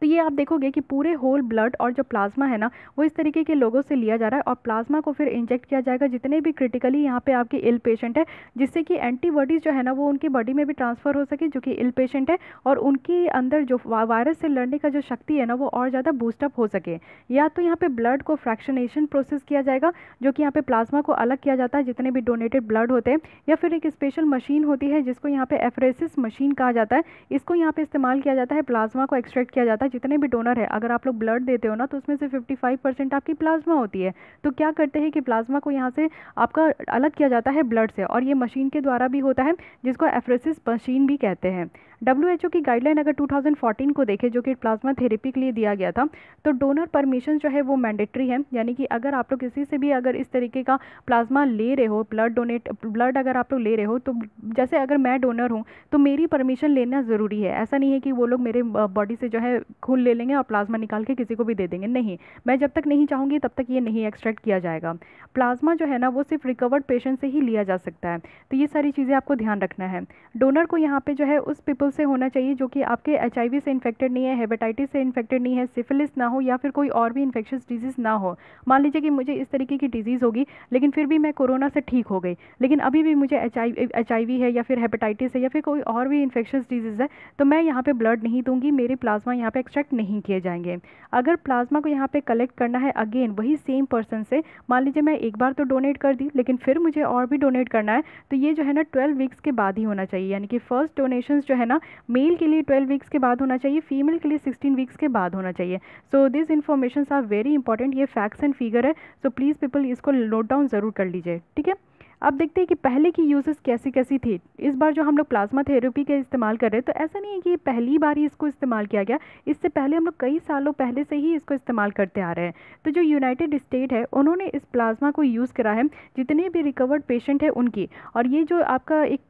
S1: तो ये आप देखोगे कि पूरे होल ब्लड और जो प्लाज्मा है ना वो इस तरीके के लोगों से लिया जा रहा है, और प्लाज्मा को फिर इंजेक्ट किया जाएगा जितने भी क्रिटिकली यहाँ पे आपके इल पेशेंट है, जिससे कि एंटीबॉडीज़ जो है ना वो उनकी बॉडी में भी ट्रांसफ़र हो सके, जो कि इल पेशेंट है, और उनके अंदर जो वायरस से लड़ने का जो शक्ति है ना वो और ज़्यादा बूस्टअप हो सके। या तो यहाँ पे ब्लड को फ्रैक्शनेशन प्रोसेस किया जाएगा, जो कि यहाँ पे प्लाज्मा को अलग किया जाता है जितने भी डोनेटेड ब्लड होते हैं, या फिर एक स्पेशल मशीन होती है जिसको यहाँ पे एफरेसिस मशीन कहा जाता है, इसको यहाँ पे इस्तेमाल किया जाता है, प्लाज्मा को एक्सट्रैक्ट किया जाता है जितने भी डोनर है, अगर आप लोग ब्लड देते हो ना, तो उसमें से 55% आपकी प्लाज्मा होती है। तो क्या करते हैं कि प्लाज्मा को यहाँ से आपका अलग किया जाता है ब्लड से, और ये मशीन के द्वारा भी होता है, जिसको एफरेसिस मशीन भी कहते हैं। WHO की गाइडलाइन अगर 2014 को देखें, जो कि प्लाज्मा थेरेपी के लिए दिया गया था, तो डोनर परमिशन जो है वो मैंडेटरी है। यानी कि अगर आप लोग किसी से भी अगर इस तरीके का प्लाज्मा ले रहे हो, ब्लड अगर आप लोग ले रहे हो, तो जैसे अगर मैं डोनर हूँ तो मेरी परमिशन लेना ज़रूरी है। ऐसा नहीं है कि वो लोग मेरे बॉडी से जो है खून ले लेंगे और प्लाज्मा निकाल के किसी को भी दे देंगे, नहीं। मैं जब तक नहीं चाहूँगी तब तक ये नहीं एक्सट्रैक्ट किया जाएगा। प्लाज्मा जो है ना वो सिर्फ रिकवर्ड पेशेंट से ही लिया जा सकता है। तो ये सारी चीज़ें आपको ध्यान रखना है। डोनर को यहाँ पे जो है उस पीपल से होना चाहिए जो कि आपके HIV से इन्फेक्टेड नहीं है, हेपेटाइटिस से इन्फेक्टेड नहीं है, सिफिलिस ना हो, या फिर कोई और भी इन्फेक्शियस डिजीज़ ना हो। मान लीजिए कि मुझे इस तरीके की डिजीज़ होगी, लेकिन फिर भी मैं कोरोना से ठीक हो गई, लेकिन अभी भी मुझे HIV है या फिर हेपेटाइटिस है या फिर कोई और भी इन्फेक्शियस डिजीज़ है, तो मैं यहाँ पे ब्लड नहीं दूंगी, मेरे प्लाज्मा यहाँ पे एक्सट्रैक्ट नहीं किए जाएंगे। अगर प्लाज्मा को यहाँ पे कलेक्ट करना है अगेन वही सेम पर्सन से, मान लीजिए मैं एक बार तो डोनेट कर दी, लेकिन फिर मुझे और भी डोनेट करना है, तो ये जो है ना 12 वीक्स के बाद ही होना चाहिए। यानी कि फर्स्ट डोनेशंस जो है ना मेल के लिए 12 वीक्स के बाद होना चाहिए, फीमेल के लिए 16 वीक्स के बाद होना चाहिए। So this information are very important, ये फैक्ट्स एंड फिगर है, सो प्लीज़ पीपल इसको नोट डाउन ज़रूर कर लीजिए, ठीक है। अब देखते हैं कि पहले की यूजेस कैसी कैसी थी। इस बार जो हम लोग प्लाज्मा थेरेपी का इस्तेमाल कर रहे हैं, तो ऐसा नहीं है कि पहली बार ही इसको इस्तेमाल किया गया, इससे पहले हम लोग कई सालों पहले से ही इसको इस्तेमाल करते आ रहे हैं। तो जो यूनाइटेड स्टेट है उन्होंने इस प्लाज्मा को यूज़ करा है जितने भी रिकवर्ड पेशेंट है उनकी। और ये जो आपका एक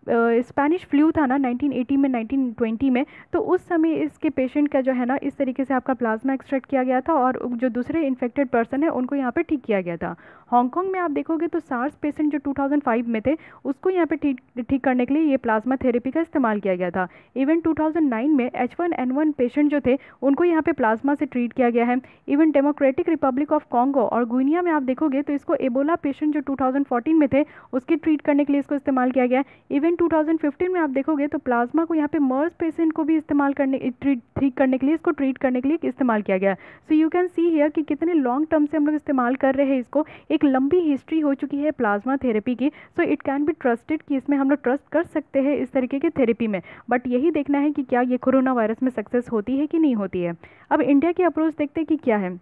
S1: स्पेनिश फ्लू था ना 1980 में 1920 में, तो उस समय इसके पेशेंट का जो है ना इस तरीके से आपका प्लाज्मा एक्सट्रैक्ट किया गया था, और जो दूसरे इन्फेक्टेड पर्सन है उनको यहाँ पर ठीक किया गया था। हांगकांग में आप देखोगे तो सार्स पेशेंट जो 2005 में थे, उसको यहाँ पे ठीक करने के लिए ये प्लाज्मा थेरेपी का इस्तेमाल किया गया था। इवन 2009 में H1N1 पेशेंट जो थे उनको यहाँ पे प्लाज्मा से ट्रीट किया गया है। Even democratic Republic of Congo और गुइनिया में आप देखोगे तो इसको एबोला पेशेंट जो 2014 में थे उसके ट्रीट करने के लिए इसको इस्तेमाल किया गया है। इवन 2015 में आप देखोगे तो प्लाज्मा को यहाँ पे मर्स पेशेंट को भी इस्तेमाल करने ठीक करने के लिए, इसको ट्रीट करने के लिए इस्तेमाल किया गया। So you can see here कि कितने लॉन्ग टर्म से हम लोग इस्तेमाल कर रहे हैं इसको, एक लंबी हिस्ट्री हो चुकी है प्लाज्मा थेरेपी की। So it can be trusted कि इसमें हम लोग ट्रस्ट कर सकते हैं इस तरीके की थेरेपी में। बट यही देखना है कि क्या ये कोरोना वायरस में सक्सेस होती है कि नहीं होती है। अब इंडिया की अप्रोच देखते हैं कि क्या है,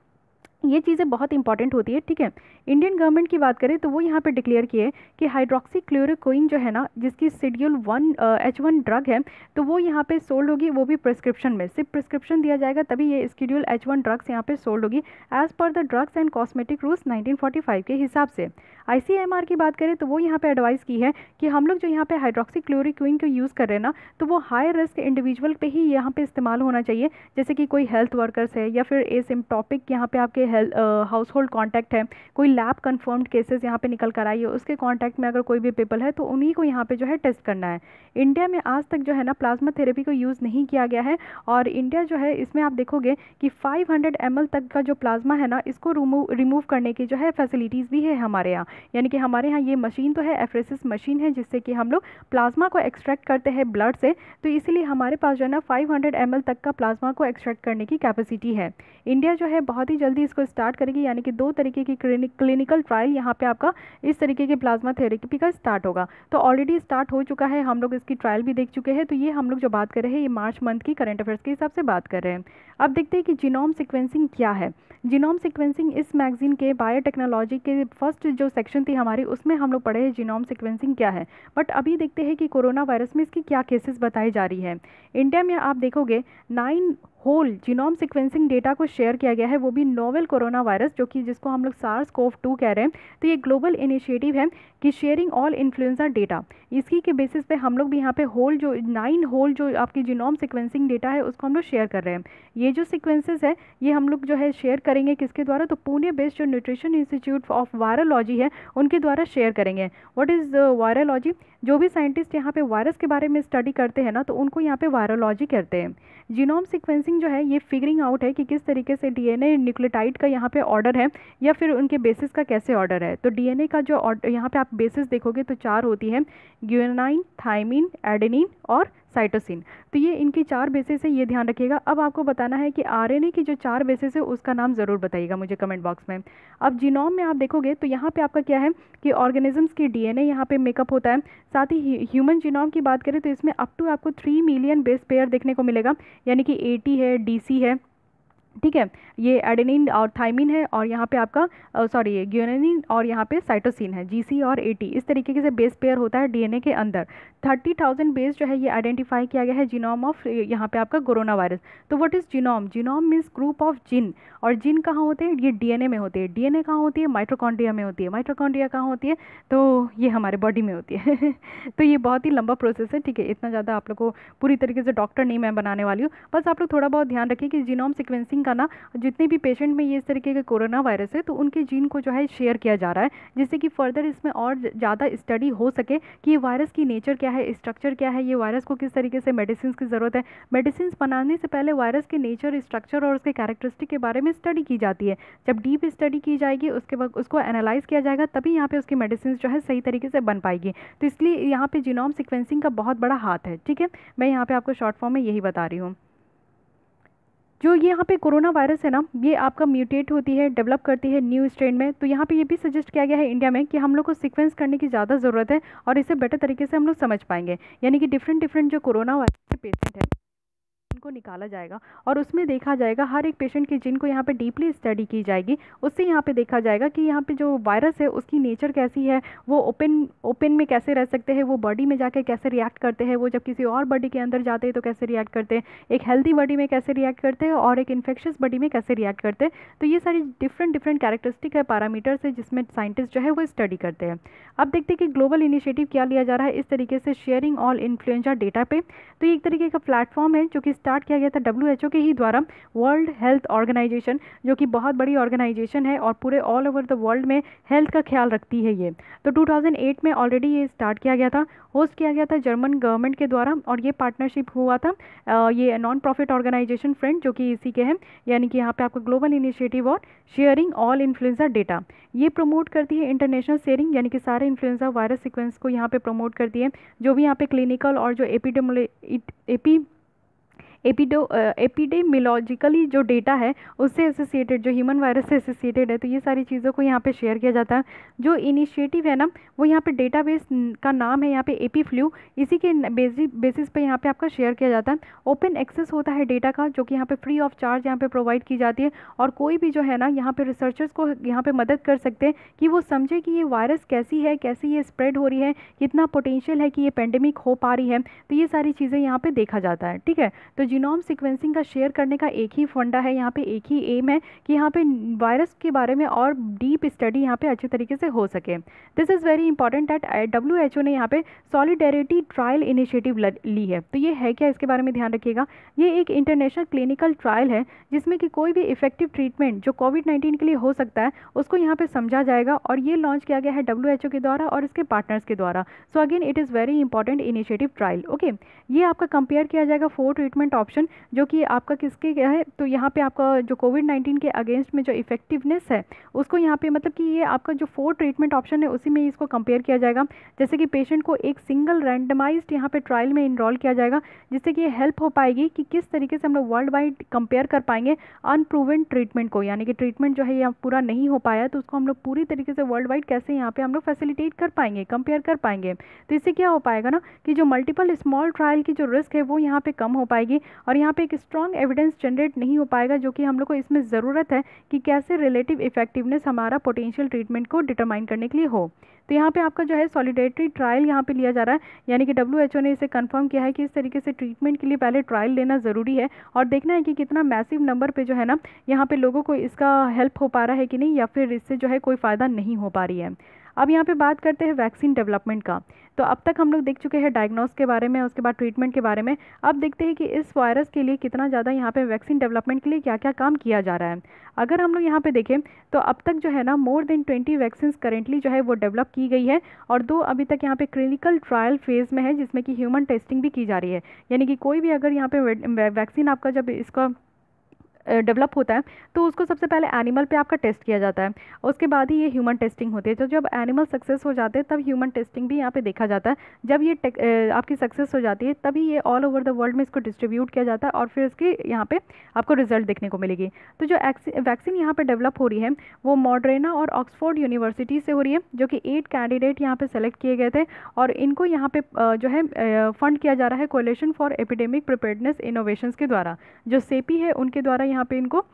S1: ये चीज़ें बहुत इंपॉर्टेंट होती है, ठीक है। इंडियन गवर्नमेंट की बात करें तो वो यहाँ पे डिक्लेयर किए कि हाइड्रोक्सीक्लोरोक्विन जो है ना, जिसकी शेड्यूल 1 H1 ड्रग है, तो वो यहाँ पे सोल्ड होगी, वो भी प्रिस्क्रिप्शन में, सिर्फ प्रिस्क्रिप्शन दिया जाएगा तभी ये शेड्यूल H1 ड्रग्स यहाँ पे सोल्ड होगी as per the drugs and cosmetic rules 1945 के हिसाब से। ICMR की बात करें तो वो यहाँ पे एडवाइस की है कि हम लोग जो यहाँ पे हाइड्रोक्सीक्लोरोक्विन को यूज़ कर रहे हैं ना, तो वो हाई रिस्क इंडिविजुअल पे ही यहाँ पे इस्तेमाल होना चाहिए, जैसे कि कोई हेल्थ वर्कर्स है या फिर एसिम्प्टोपिक यहाँ पे आपके हाउस होल्ड कॉन्टैक्ट है, कोई लैब कन्फर्म्ड केसेस यहाँ पे निकल कर आई है, उसके कॉन्टैक्ट में अगर कोई भी पीपल है तो उन्हीं को यहाँ पे जो है टेस्ट करना है। इंडिया में आज तक जो है ना प्लाज्मा थेरेपी को यूज़ नहीं किया गया है, और इंडिया जो है इसमें आप देखोगे कि 500 ml तक का जो प्लाज्मा है ना, इसको रिमूव करने की जो है फैसिलिटीज़ भी है हमारे यहाँ। यानी कि हमारे यहाँ ये मशीन तो है, एफरेसिस मशीन है, जिससे कि हम लोग प्लाज्मा को एक्सट्रैक्ट करते हैं ब्लड से, तो इसीलिए हमारे पास जो है ना 500 ml तक का प्लाज्मा को एक्सट्रैक्ट करने की कैपेसिटी है। इंडिया जो है बहुत ही जल्दी इसको स्टार्ट करेगी, यानी कि 2 तरीके की क्लिनिकल ट्रायल यहाँ पे आपका इस तरीके के प्लाज्मा थेरेपी का स्टार्ट होगा। तो ऑलरेडी स्टार्ट हो चुका है, हम लोग इसकी ट्रायल भी देख चुके हैं। तो ये हम लोग जो बात कर रहे हैं ये मार्च मंथ की करंट अफेयर्स के हिसाब से बात कर रहे हैं। अब देखते हैं कि जीनोम सीक्वेंसिंग क्या है। जीनोम सीक्वेंसिंग इस मैगजीन के बायोटेक्नोलॉजी के फर्स्ट जो सेक्शन थी हमारी, उसमें हम लोग पढ़े हैं जीनोम सीक्वेंसिंग क्या है। बट अभी देखते हैं कि कोरोना वायरस में इसकी क्या केसेस बताई जा रही है। इंडिया में आप देखोगे 9 होल जीनोम सीक्वेंसिंग डेटा को शेयर किया गया है, वो भी नोवेल कोरोना वायरस, जो कि जिसको हम लोग SARS-CoV-2 कह रहे हैं। तो ये ग्लोबल इनिशिएटिव है कि शेयरिंग ऑल इन्फ्लुएंजा डेटा, इसी के बेसिस पे हम लोग भी यहाँ पे 9 होल जो आपकी जीनोम सीक्वेंसिंग डेटा है उसको हम लोग शेयर कर रहे हैं। ये जो सीक्वेंसेस है ये हम लोग जो है शेयर करेंगे किसके द्वारा, तो पुणे बेस्ड जो न्यूट्रिशन इंस्टीट्यूट ऑफ वायरोलॉजी है उनके द्वारा शेयर करेंगे। What is virology? जो भी साइंटिस्ट यहाँ पे वायरस के बारे में स्टडी करते हैं ना, तो उनको यहाँ पे वायरोलॉजी कहते हैं। जीनोम सीक्वेंसिंग जो है ये फिगरिंग आउट है कि किस तरीके से डीएनए न्यूक्लियोटाइड का यहाँ पे ऑर्डर है या फिर उनके बेसिस का कैसे ऑर्डर है। तो डीएनए का जो यहाँ पे आप बेसिस देखोगे तो 4 होती है, ग्यूनाइन, थाइमिन, एडेनिन और साइटोसिन। तो ये इनकी 4 बेसिस है, ये ध्यान रखिएगा। अब आपको बताना है कि आरएनए की जो 4 बेसिस है उसका नाम ज़रूर बताइएगा मुझे कमेंट बॉक्स में। अब जीनोम में आप देखोगे तो यहाँ पे आपका क्या है कि ऑर्गेनिजम्स की डीएनए यहाँ पे मेकअप होता है। साथ ही ह्यूमन जीनोम की बात करें तो इसमें अप टू आपको 3 मिलियन बेस पेयर देखने को मिलेगा, यानी कि 80 है, डीसी है, ठीक है। ये एडेनिन और थाइमिन है, और यहाँ पे आपका सॉरी ये ग्यूनेनिन और यहाँ पे साइटोसिन है, जीसी और एटी। इस तरीके से बेस पेयर होता है डीएनए के अंदर। 30,000 बेस जो है ये आइडेंटिफाई किया गया है जीनोम ऑफ यहाँ पे आपका कोरोना वायरस। तो what is genome? Genome means group of gene. और जीन कहाँ होते हैं? ये डीएनए में होते हैं। डीएनए कहाँ होती है? माइटोकॉन्ड्रिया में होती है। माइटोकॉन्ड्रिया कहाँ होती है? तो ये हमारे बॉडी में होती है तो ये बहुत ही लंबा प्रोसेस है, ठीक है। इतना ज़्यादा आप लोग को पूरी तरीके से डॉक्टर नहीं मैं बनाने वाली हूँ, बस आप लोग थोड़ा बहुत ध्यान रखिए कि जीनोम सिक्वेंसिंग का ना, जितने भी पेशेंट में ये इस तरीके के कोरोना वायरस है तो उनके जीन को जो है शेयर किया जा रहा है, जिससे कि फर्दर इसमें और ज़्यादा स्टडी हो सके कि ये वायरस की नेचर क्या है, स्ट्रक्चर क्या है, ये वायरस को किस तरीके से मेडिसिन की ज़रूरत है। मेडिसिन बनाने से पहले वायरस के नेचर, स्ट्रक्चर और उसके कैरेक्टरिस्टिक के बारे में स्टडी की जाती है। जब डीप स्टडी की जाएगी उसके बाद उसको एनालाइज किया जाएगा, तभी यहाँ पे उसकी मेडिसिन जो है सही तरीके से बन पाएगी। तो इसलिए यहाँ पे जीनोम सिक्वेंसिंग का बहुत बड़ा हाथ है, ठीक है। मैं यहाँ पे आपको शॉर्ट फॉर्म में यही बता रही हूँ। जो ये यहाँ पे कोरोना वायरस है ना, ये आपका म्यूटेट होती है, डेवलप करती है न्यू स्ट्रेन में। तो यहाँ पे ये भी सजेस्ट किया गया है इंडिया में कि हम लोग को सीक्वेंस करने की ज़्यादा ज़रूरत है, और इसे बेटर तरीके से हम लोग समझ पाएंगे। यानी कि डिफरेंट डिफरेंट जो कोरोना वायरस के पेशेंट हैं उनको निकाला जाएगा, और उसमें देखा जाएगा हर एक पेशेंट की जिनको यहाँ पे डीपली स्टडी की जाएगी। उससे यहाँ पे देखा जाएगा कि यहाँ पे जो वायरस है उसकी नेचर कैसी है, वो ओपन में कैसे रह सकते हैं, वो बॉडी में जाके कैसे रिएक्ट करते हैं, वो जब किसी और बॉडी के अंदर जाते हैं तो कैसे रिएक्ट करते हैं, एक हेल्दी बॉडी में कैसे रिएक्ट करते हैं और एक इन्फेक्शियस बॉडी में कैसे रिएक्ट करते हैं। तो ये सारी डिफरेंट डिफरेंट कैरेक्टरिस्टिक है, पैरामीटर्स है, जिसमें साइंटिस्ट जो है वो स्टडी करते हैं। अब देखते हैं कि ग्लोबल इनिशिएटिव क्या लिया जा रहा है इस तरीके से शेयरिंग ऑल इन्फ्लुएंजा डेटा पे। तो ये एक तरीके का प्लेटफॉर्म है जो कि स्टार्ट किया गया था WHO के ही द्वारा, वर्ल्ड हेल्थ ऑर्गेनाइजेशन, जो कि बहुत बड़ी ऑर्गेनाइजेशन है और पूरे ऑल ओवर द वर्ल्ड में हेल्थ का ख्याल रखती है ये। तो 2008 में ऑलरेडी ये स्टार्ट किया गया था, होस्ट किया गया था जर्मन गवर्नमेंट के द्वारा, और ये पार्टनरशिप हुआ था ये नॉन प्रॉफिट ऑर्गेनाइजेशन फ्रेंड जो कि इसी के हैं, यानी कि यहाँ पे आपको ग्लोबल इनिशिएटिव और शेयरिंग ऑल इन्फ्लुएंजा डेटा। ये प्रमोट करती है इंटरनेशनल शेयरिंग, यानी कि सारे इन्फ्लुएंजा वायरस सीक्वेंस को यहाँ पे प्रमोट करती है। जो भी यहाँ पे क्लिनिकल और जो एपिडेमियोलॉजिकली जो डेटा है उससे एसोसिएटेड, जो ह्यूमन वायरस से एसोसिएटेड है, तो ये सारी चीज़ों को यहाँ पे शेयर किया जाता है। जो इनिशिएटिव है ना, वो यहाँ पे डेटाबेस का नाम है यहाँ पे एपीफ्लू, इसी के बेसिस पे यहाँ पे आपका शेयर किया जाता है। ओपन एक्सेस होता है डेटा का, जो कि यहाँ पे फ्री ऑफ चार्ज यहाँ पे प्रोवाइड की जाती है, और कोई भी जो है ना यहाँ पे रिसर्चर्स को यहाँ पे मदद कर सकते हैं कि वो समझे कि ये वायरस कैसी है, कैसी ये स्प्रेड हो रही है, कितना पोटेंशियल है कि ये पेंडेमिक हो पा रही है। तो ये सारी चीज़ें यहाँ पे देखा जाता है, ठीक है। तो जीनोम सीक्वेंसिंग का शेयर करने का एक ही फंडा है, यहाँ पे एक ही एम है कि यहाँ पे वायरस के बारे में और डीप स्टडी यहाँ पे अच्छे तरीके से हो सके। This is very important that WHO ने यहाँ पे सॉलिडेरिटी ट्रायल इनिशिएटिव ली है। तो ये है क्या, इसके बारे में ध्यान रखिएगा। ये एक इंटरनेशनल क्लिनिकल ट्रायल है जिसमें कि कोई भी इफेक्टिव ट्रीटमेंट जो कोविड-19 के लिए हो सकता है उसको यहाँ पे समझा जाएगा, और ये लॉन्च किया गया है WHO के द्वारा और इसके पार्टनर्स के द्वारा। So again it is very important initiative trial, okay. ये आपका कंपेयर किया जाएगा 4 ट्रीटमेंट ऑप्शन, जो कि आपका किसके क्या है, तो यहाँ पे आपका जो कोविड-19 के अगेंस्ट में जो इफेक्टिवनेस है उसको यहाँ पे मतलब कि ये आपका जो 4 ट्रीटमेंट ऑप्शन है उसी में इसको कंपेयर किया जाएगा। जैसे कि पेशेंट को एक सिंगल रैंडमाइज्ड यहाँ पे ट्रायल में इनरोल किया जाएगा, जिससे कि ये हेल्प हो पाएगी कि किस तरीके से हम लोग वर्ल्ड वाइड कंपेयर कर पाएंगे अनप्रूवन ट्रीटमेंट को, यानी कि ट्रीटमेंट जो है ये पूरा नहीं हो पाया तो उसको हम लोग पूरी तरीके से वर्ल्ड वाइड कैसे यहाँ पे हम लोग फैसिलिटेट कर पाएंगे, कंपेयर कर पाएंगे। तो इससे क्या हो पाएगा ना कि जो मल्टीपल स्मॉल ट्रायल की जो रिस्क है वो यहाँ पे कम हो पाएगी, और यहाँ पे एक स्ट्रॉन्ग एविडेंस जनरेट नहीं हो पाएगा, जो कि हम लोग को इसमें ज़रूरत है कि कैसे रिलेटिव इफेक्टिवनेस हमारा पोटेंशियल ट्रीटमेंट को डिटरमाइन करने के लिए हो। तो यहाँ पे आपका जो है सॉलिडेरिटी ट्रायल यहाँ पे लिया जा रहा है, यानी कि WHO ने इसे कंफर्म किया है कि इस तरीके से ट्रीटमेंट के लिए पहले ट्रायल लेना ज़रूरी है, और देखना है कि कितना मैसिव नंबर पे जो है ना यहाँ पे लोगों को इसका हेल्प हो पा रहा है कि नहीं, या फिर इससे जो है कोई फ़ायदा नहीं हो पा रही है। अब यहाँ पे बात करते हैं वैक्सीन डेवलपमेंट का। तो अब तक हम लोग देख चुके हैं डायग्नोस के बारे में, उसके बाद ट्रीटमेंट के बारे में। अब देखते हैं कि इस वायरस के लिए कितना ज़्यादा यहाँ पे वैक्सीन डेवलपमेंट के लिए क्या क्या काम किया जा रहा है। अगर हम लोग यहाँ पे देखें तो अब तक जो है ना मोर देन 20 वैक्सीन करेंटली जो है वो डेवलप की गई है, और 2 अभी तक यहाँ पे क्लिनिकल ट्रायल फेज़ में है, जिसमें कि ह्यूमन टेस्टिंग भी की जा रही है। यानी कि कोई भी अगर यहाँ पे वैक्सीन आपका जब इसका डेवलप होता है तो उसको सबसे पहले एनिमल पे आपका टेस्ट किया जाता है, उसके बाद ही ये ह्यूमन टेस्टिंग होती है। तो जब एनिमल सक्सेस हो जाते हैं तब ह्यूमन टेस्टिंग भी यहाँ पे देखा जाता है। जब ये आपकी सक्सेस हो जाती है तभी ये ऑल ओवर द वर्ल्ड में इसको डिस्ट्रीब्यूट किया जाता है, और फिर इसकी यहाँ पे आपको रिजल्ट देखने को मिलेगी। तो जो वैक्सीन यहाँ पर डेवलप हो रही है वो मॉडरेना और ऑक्सफोर्ड यूनिवर्सिटी से हो रही है, जो कि 8 कैंडिडेट यहाँ पे सेलेक्ट किए गए थे, और इनको यहाँ पे जो है फंड किया जा रहा है coalition for epidemic preparedness innovations के द्वारा। जो सेपी है उनके द्वारा यहाँ पे इनको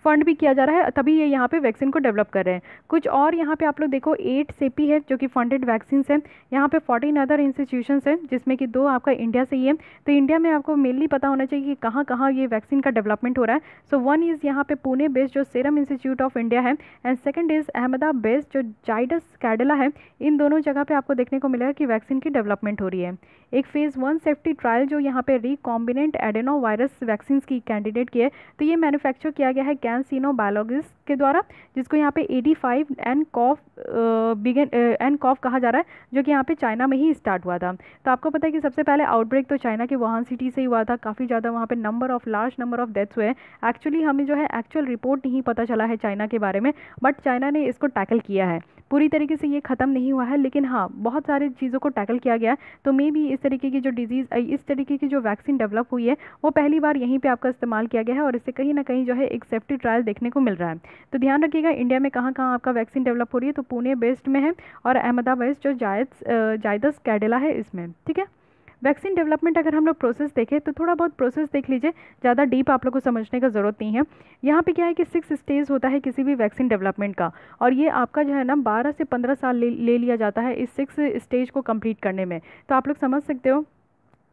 S1: फंड भी किया जा रहा है, तभी ये यहाँ पे वैक्सीन को डेवलप कर रहे हैं। कुछ और यहाँ पे आप लोग देखो 8 सेपी है जो कि फंडेड वैक्सीन है। यहाँ पे 14 अदर इंस्टीट्यूशंस हैं जिसमें कि 2 आपका इंडिया से ही है। तो इंडिया में आपको मेनली पता होना चाहिए कि कहाँ कहाँ ये वैक्सीन का डेवलपमेंट हो रहा है। सो वन इज़ यहाँ पे पुणे बेस्ड जो सीरम इंस्टीट्यूट ऑफ इंडिया है, and second is Ahmedabad based जो जाइडस कैडिला है। इन दोनों जगह पे आपको देखने को मिलेगा कि वैक्सीन की डेवलपमेंट हो रही है। एक फेज़ 1 सेफ्टी ट्रायल जो यहाँ पे रिकॉम्बिनेंट एडेनो वायरस वैक्सीन की कैंडिडेट की है, तो ये मैन्युफैक्चर किया गया है कैंसिनो बायोलॉजिक्स के द्वारा, जिसको यहाँ पे 85 एंड कॉफ कहा जा रहा है, जो कि यहाँ पे चाइना में ही स्टार्ट हुआ था। तो आपको पता है कि सबसे पहले आउटब्रेक तो चाइना के वुहान सिटी से ही हुआ था। काफ़ी ज़्यादा वहाँ पे लार्ज नंबर ऑफ डेथ्स हुए हैं। एक्चुअली हमें जो है एक्चुअल रिपोर्ट नहीं पता चला है चाइना के बारे में, बट चाइना ने इसको टैकल किया है। पूरी तरीके से ये ख़त्म नहीं हुआ है, लेकिन हाँ बहुत सारी चीज़ों को टैकल किया गया है। तो मे बी इस तरीके की जो डिजीज़, इस तरीके की जो वैक्सीन डेवलप हुई है वो पहली बार यहीं पे आपका इस्तेमाल किया गया है, और इससे कहीं ना कहीं जो है एक सेफ्टी ट्रायल देखने को मिल रहा है। तो ध्यान रखिएगा इंडिया में कहाँ कहाँ आपका वैक्सीन डेवलप हो रही है। तो पुणे बेस्ड में है और अहमदाबाद बेस्ड जो जायदस कैडिला है इसमें, ठीक है। वैक्सीन डेवलपमेंट अगर हम लोग प्रोसेस देखें तो थोड़ा बहुत प्रोसेस देख लीजिए, ज़्यादा डीप आप लोग को समझने का ज़रूरत नहीं है। यहाँ पे क्या है कि 6 स्टेज होता है किसी भी वैक्सीन डेवलपमेंट का, और ये आपका जो है ना 12 से 15 साल ले लिया जाता है इस 6 स्टेज को कंप्लीट करने में। तो आप लोग समझ सकते हो,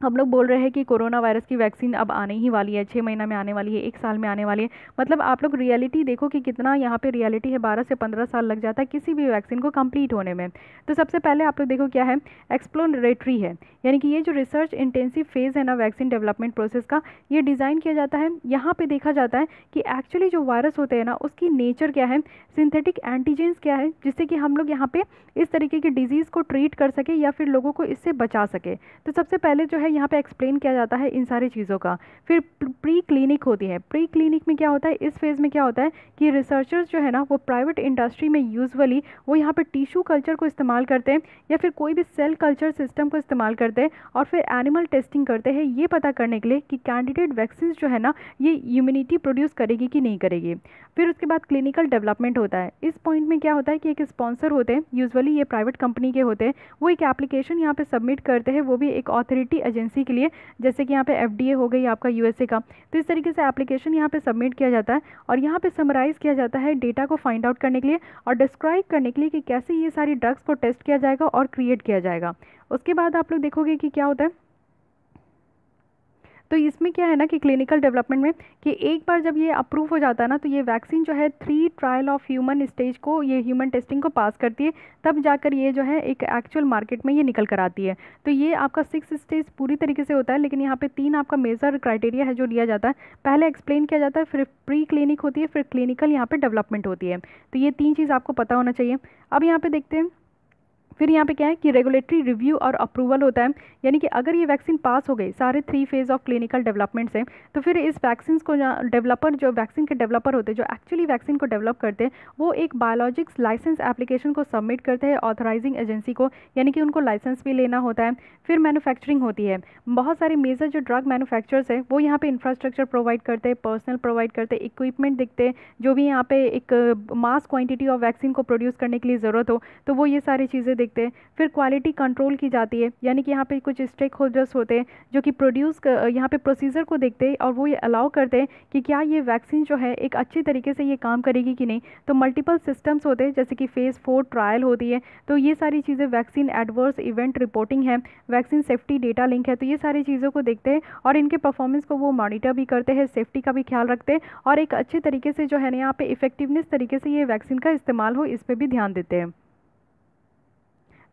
S1: हम लोग बोल रहे हैं कि कोरोना वायरस की वैक्सीन अब आने ही वाली है, 6 महीना में आने वाली है, 1 साल में आने वाली है। मतलब आप लोग रियलिटी देखो कि कितना यहाँ पे रियलिटी है, 12 से 15 साल लग जाता है किसी भी वैक्सीन को कंप्लीट होने में। तो सबसे पहले आप लोग देखो क्या है, एक्सप्लोरेटरी है, यानी कि ये जो रिसर्च इंटेंसिव फेज़ है ना वैक्सीन डेवलपमेंट प्रोसेस का, ये डिज़ाइन किया जाता है। यहाँ पे देखा जाता है कि एक्चुअली जो वायरस होते हैं ना उसकी नेचर क्या है, सिंथेटिक एंटीजेंस क्या है, जिससे कि हम लोग यहाँ पे इस तरीके की डिजीज़ को ट्रीट कर सके या फिर लोगों को इससे बचा सके। तो सबसे पहले जो है यहाँ पे एक्सप्लेन किया जाता है इन सारी चीज़ों का। फिर प्री क्लिनिक होती है। प्री क्लिनिक में क्या होता है, इस फेज़ में क्या होता है कि रिसर्चर्स जो है ना वो प्राइवेट इंडस्ट्री में यूजुअली वो यहाँ पे टिश्यू कल्चर को इस्तेमाल करते हैं या फिर कोई भी सेल कल्चर सिस्टम को इस्तेमाल करते हैं, और फिर एनिमल टेस्टिंग करते हैं ये पता करने के लिए कि कैंडिडेट वैक्सीन जो है ना ये इम्यूनिटी प्रोड्यूस करेगी कि नहीं करेगी। फिर उसके बाद क्लिनिकल डेवलपमेंट होता है। इस पॉइंट में क्या होता है कि एक स्पॉन्सर होते हैं, यूजुअली ये प्राइवेट कंपनी के होते हैं, वो एक एप्लीकेशन यहाँ पे सबमिट करते हैं, वो भी एक अथॉरिटी एजेंसी के लिए, जैसे कि यहाँ पे FDA हो गई आपका USA का। तो इस तरीके से एप्लीकेशन यहाँ पे सबमिट किया जाता है और यहाँ पे समराइज़ किया जाता है डेटा को फाइंड आउट करने के लिए और डिस्क्राइब करने के लिए कि कैसे ये सारी ड्रग्स को टेस्ट किया जाएगा और क्रिएट किया जाएगा। उसके बाद आप लोग देखोगे कि क्या होता है, तो इसमें क्या है ना कि क्लिनिकल डेवलपमेंट में कि एक बार जब ये अप्रूव हो जाता है ना, तो ये वैक्सीन जो है 3 ट्रायल ऑफ ह्यूमन स्टेज को, ये ह्यूमन टेस्टिंग को पास करती है, तब जाकर ये जो है एक एक्चुअल मार्केट में ये निकल कर आती है। तो ये आपका 6 स्टेज पूरी तरीके से होता है, लेकिन यहाँ पे 3 आपका मेजर क्राइटेरिया है जो लिया जाता है। पहले एक्सप्लेन किया जाता है, फिर प्री क्लिनिक होती है, फिर क्लिनिकल यहाँ पे डेवलपमेंट होती है। तो ये 3 चीज़ आपको पता होना चाहिए। अब यहाँ पे देखते हैं, फिर यहाँ पे क्या है कि रेगुलेटरी रिव्यू और अप्रूवल होता है, यानी कि अगर ये वैक्सीन पास हो गई सारे 3 फेज़ ऑफ क्लिनिकल डेवलपमेंट से, तो फिर इस वैक्सीन को डेवलपर, जो वैक्सीन के डेवलपर होते हैं जो एक्चुअली वैक्सीन को डेवलप करते हैं, वो एक बायोलॉजिक्स लाइसेंस एप्लीकेशन को सबमिट करते हैं ऑथराइजिंग एजेंसी को, यानी कि उनको लाइसेंस भी लेना होता है। फिर मैन्युफैक्चरिंग होती है। बहुत सारे मेजर जो ड्रग मैन्युफैक्चरर्स हैं वो यहाँ पे इंफ्रास्ट्रक्चर प्रोवाइड करते हैं, पर्सनल प्रोवाइड करते हैं, इक्विपमेंट दिखते हैं, जो भी यहाँ पे एक मास क्वान्टिटी ऑफ वैक्सीन को प्रोड्यूस करने के लिए ज़रूरत हो तो वो ये सारी चीज़ें देखते हैं। फिर क्वालिटी कंट्रोल की जाती है, यानी कि यहाँ पे कुछ स्टेक होल्डर्स होते हैं जो कि यहाँ पे प्रोसीजर को देखते हैं और वो ये अलाउ करते हैं कि क्या ये वैक्सीन जो है एक अच्छी तरीके से ये काम करेगी कि नहीं। तो मल्टीपल सिस्टम्स होते हैं, जैसे कि फेज़ 4 ट्रायल होती है। तो ये सारी चीज़ें, वैक्सीन एडवर्स इवेंट रिपोर्टिंग है, वैक्सीन सेफ्टी डेटा लिंक है, तो ये सारी चीज़ों को देखते हैं और इनके परफॉर्मेंस को वो मॉनिटर भी करते हैं, सेफ्टी का भी ख्याल रखते हैं और एक अच्छे तरीके से जो है ना यहाँ पे इफेक्टिवनेस तरीके से ये वैक्सीन का इस्तेमाल हो, इस पर भी ध्यान देते हैं।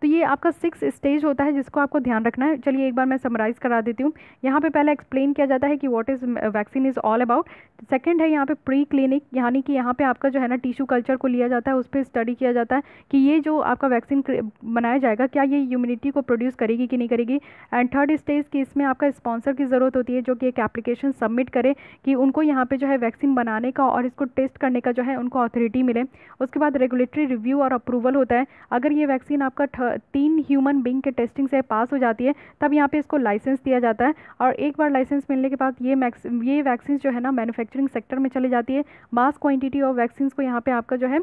S1: तो ये आपका 6 स्टेज होता है जिसको आपको ध्यान रखना है। चलिए एक बार मैं समराइज़ करा देती हूँ। यहाँ पे पहले एक्सप्लेन किया जाता है कि what is vaccine is all about. Second है यहाँ पे प्री क्लिनिक, यानी कि यहाँ पे आपका जो है ना टिश्यू कल्चर को लिया जाता है, उस पर स्टडी किया जाता है कि ये जो आपका वैक्सीन बनाया जाएगा क्या ये इम्यूनिटी को प्रोड्यूस करेगी कि नहीं करेगी। एंड थर्ड स्टेज की इसमें आपका स्पॉन्सर की ज़रूरत होती है जो कि एक एप्लीकेशन सबमिट करे कि उनको यहाँ पे जो है वैक्सीन बनाने का और इसको टेस्ट करने का जो है उनको अथॉरिटी मिले। उसके बाद रेगुलेटरी रिव्यू और अप्रूवल होता है। अगर ये वैक्सीन आपका 3 ह्यूमन बींग के टेस्टिंग से पास हो जाती है तब यहाँ पे इसको लाइसेंस दिया जाता है। और एक बार लाइसेंस मिलने के बाद ये वैक्सीन जो है ना मैन्युफैक्चरिंग सेक्टर में चली जाती है। मास क्वांटिटी ऑफ वैक्सीन को यहाँ पे आपका जो है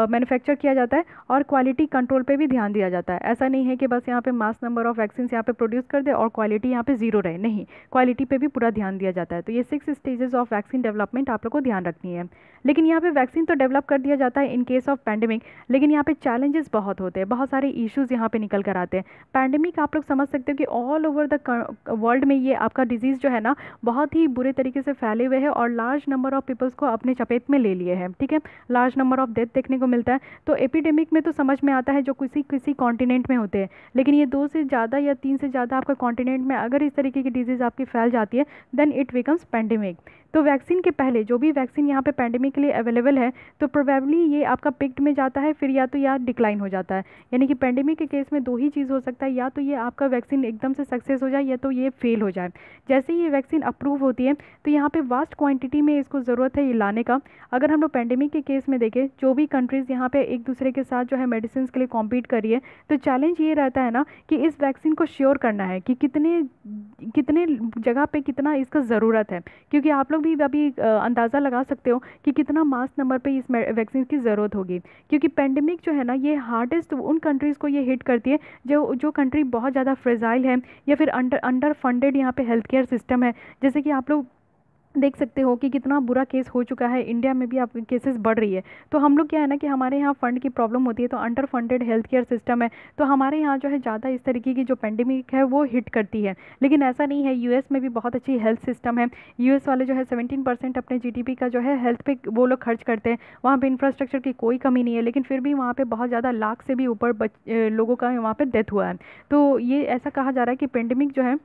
S1: मैन्युफैक्चर किया जाता है और क्वालिटी कंट्रोल पे भी ध्यान दिया जाता है। ऐसा नहीं है कि बस यहाँ पे मास नंबर ऑफ वैक्सीन यहाँ पे प्रोड्यूस कर दे और क्वालिटी यहाँ पे जीरो रहे, नहीं, क्वालिटी पे भी पूरा ध्यान दिया जाता है। तो ये 6 स्टेजेस ऑफ वैक्सीन डेवलपमेंट आप लोग को ध्यान रखनी है। लेकिन यहाँ पे वैक्सीन तो डेवलप कर दिया जाता है इन केस ऑफ पैंडेमिक, लेकिन यहाँ पे चैलेंजेस बहुत होते हैं, बहुत सारे इश्यूज यहाँ पे निकल कर आते हैं। पैंडेमिक आप लोग समझ सकते हो कि ऑल ओवर द वर्ल्ड में ये आपका डिजीज़ जो है ना बहुत ही बुरे तरीके से फैले हुए हैं और लार्ज नंबर ऑफ पीपल्स को अपने चपेट में ले लिए हैं, ठीक है। लार्ज नंबर ऑफ डेथ देखने को मिलता है। तो एपिडेमिक में तो समझ में आता है जो किसी किसी कॉन्टिनेंट में होते हैं, लेकिन ये 2 से ज़्यादा या 3 से ज़्यादा आपका कॉन्टिनेंट में अगर इस तरीके की डिजीज़ आपकी फैल जाती है देन इट बिकम्स पैंडेमिक। तो वैक्सीन के पहले जो भी वैक्सीन यहाँ पे पैंडेमिक के लिए अवेलेबल है तो प्रोबेबली ये आपका पिक्ड में जाता है, फिर या डिक्लाइन हो जाता है। यानी कि पैंडेमिक के केस में 2 ही चीज़ हो सकता है, या तो ये आपका वैक्सीन एकदम से सक्सेस हो जाए या तो ये फेल हो जाए। जैसे ही ये वैक्सीन अप्रूव होती है तो यहाँ पे वास्ट क्वांटिटी में इसको ज़रूरत है ये लाने का। अगर हम लोग पैंडेमिक के केस में देखें, जो भी कंट्रीज़ यहाँ पे एक दूसरे के साथ जो है मेडिसिन के लिए कॉम्पीट कर रही है, तो चैलेंज ये रहता है ना कि इस वैक्सीन को श्योर करना है कि कितने जगह पे कितना इसका ज़रूरत है, क्योंकि आप लोग भी अभी अंदाज़ा लगा सकते हो कि कितना मास नंबर पे इस वैक्सीन की ज़रूरत होगी। क्योंकि पेंडेमिक जो है ना ये हार्डेस्ट उन कंट्रीज़ को ये हिट करती है जो कंट्री बहुत ज़्यादा फ्रेजाइल है या फिर अंडर फंडेड यहाँ पे हेल्थ केयर सिस्टम है। जैसे कि आप लोग देख सकते हो कि कितना बुरा केस हो चुका है, इंडिया में भी आप केसेस बढ़ रही है। तो हम लोग क्या है ना कि हमारे यहाँ फंड की प्रॉब्लम होती है, तो under funded health care system है, तो हमारे यहाँ जो है ज़्यादा इस तरीके की जो पेंडेमिक है वो हिट करती है। लेकिन ऐसा नहीं है, यूएस में भी बहुत अच्छी हेल्थ सिस्टम है। यूएस वाले जो है 17% अपने जीडीपी का जो है हेल्थ पे वो लोग खर्च करते हैं। वहाँ पे इंफ्रास्ट्रक्चर की कोई कमी नहीं है, लेकिन फिर भी वहाँ पे बहुत ज़्यादा लाख से भी ऊपर लोगों का वहाँ पे डेथ हुआ है। तो ये ऐसा कहा जा रहा है कि पेंडेमिक जो है,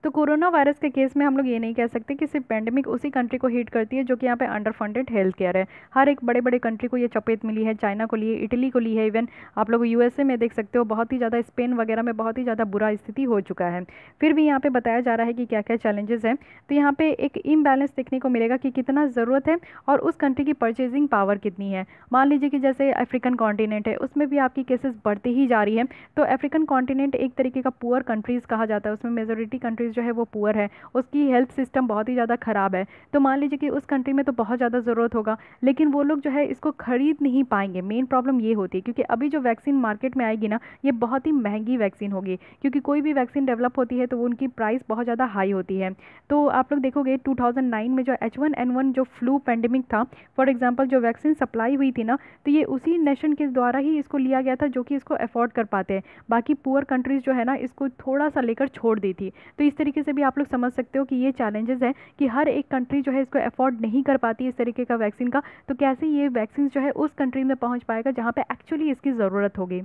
S1: तो कोरोना वायरस के केस में हम लोग ये नहीं कह सकते कि सिर्फ पेंडेमिक उसी कंट्री को हिट करती है जो कि यहाँ पे अंडर फंडेड हेल्थ केयर है। हर एक बड़े बड़े कंट्री को ये चपेट मिली है, चाइना को ली है, इटली को ली है, इवन आप लोग यूएसए में देख सकते हो बहुत ही ज़्यादा, स्पेन वगैरह में बहुत ही ज़्यादा बुरा स्थिति हो चुका है। फिर भी यहाँ पे बताया जा रहा है कि क्या क्या चैलेंजेस हैं। तो यहाँ पे एक इम्बैलेंस देखने को मिलेगा कि कितना ज़रूरत है और उस कंट्री की परचेजिंग पावर कितनी है। मान लीजिए कि जैसे अफ्रीकन कॉन्टिनेंट है, उसमें भी आपकी केसेस बढ़ती ही जा रही है। तो अफ्रीकन कॉन्टिनेंट एक तरीके का पुअर कंट्रीज़ कहा जाता है, उसमें मेजोरिटी कंट्रीज़ जो है वो पुअर है, उसकी हेल्थ सिस्टम बहुत ही ज़्यादा ख़राब है। तो मान लीजिए कि उस कंट्री में तो बहुत ज़्यादा ज़रूरत होगा, लेकिन वो लोग जो है इसको खरीद नहीं पाएंगे। मेन प्रॉब्लम ये होती है क्योंकि अभी जो वैक्सीन मार्केट में आएगी ना, ये बहुत ही महंगी वैक्सीन होगी, क्योंकि कोई भी वैक्सीन डेवलप होती है तो उनकी प्राइस बहुत ज़्यादा हाई होती है। तो आप लोग देखोगे 2009 में जो H1N1 जो फ्लू पेंडेमिक था, फॉर एग्जाम्पल जो वैक्सीन सप्लाई हुई थी ना, तो ये उसी नेशन के द्वारा ही इसको लिया गया था जो कि इसको अफोर्ड कर पाते हैं। बाकी पुअर कंट्रीज़ जो है ना इसको थोड़ा सा लेकर छोड़ दी थी। तो इस तरीके से भी आप लोग समझ सकते हो कि ये चैलेंजेस है कि हर एक कंट्री जो है इसको अफोर्ड नहीं कर पाती इस तरीके का वैक्सीन का। तो कैसे ये वैक्सीन जो है उस कंट्री में पहुंच पाएगा जहां पे एक्चुअली इसकी ज़रूरत होगी।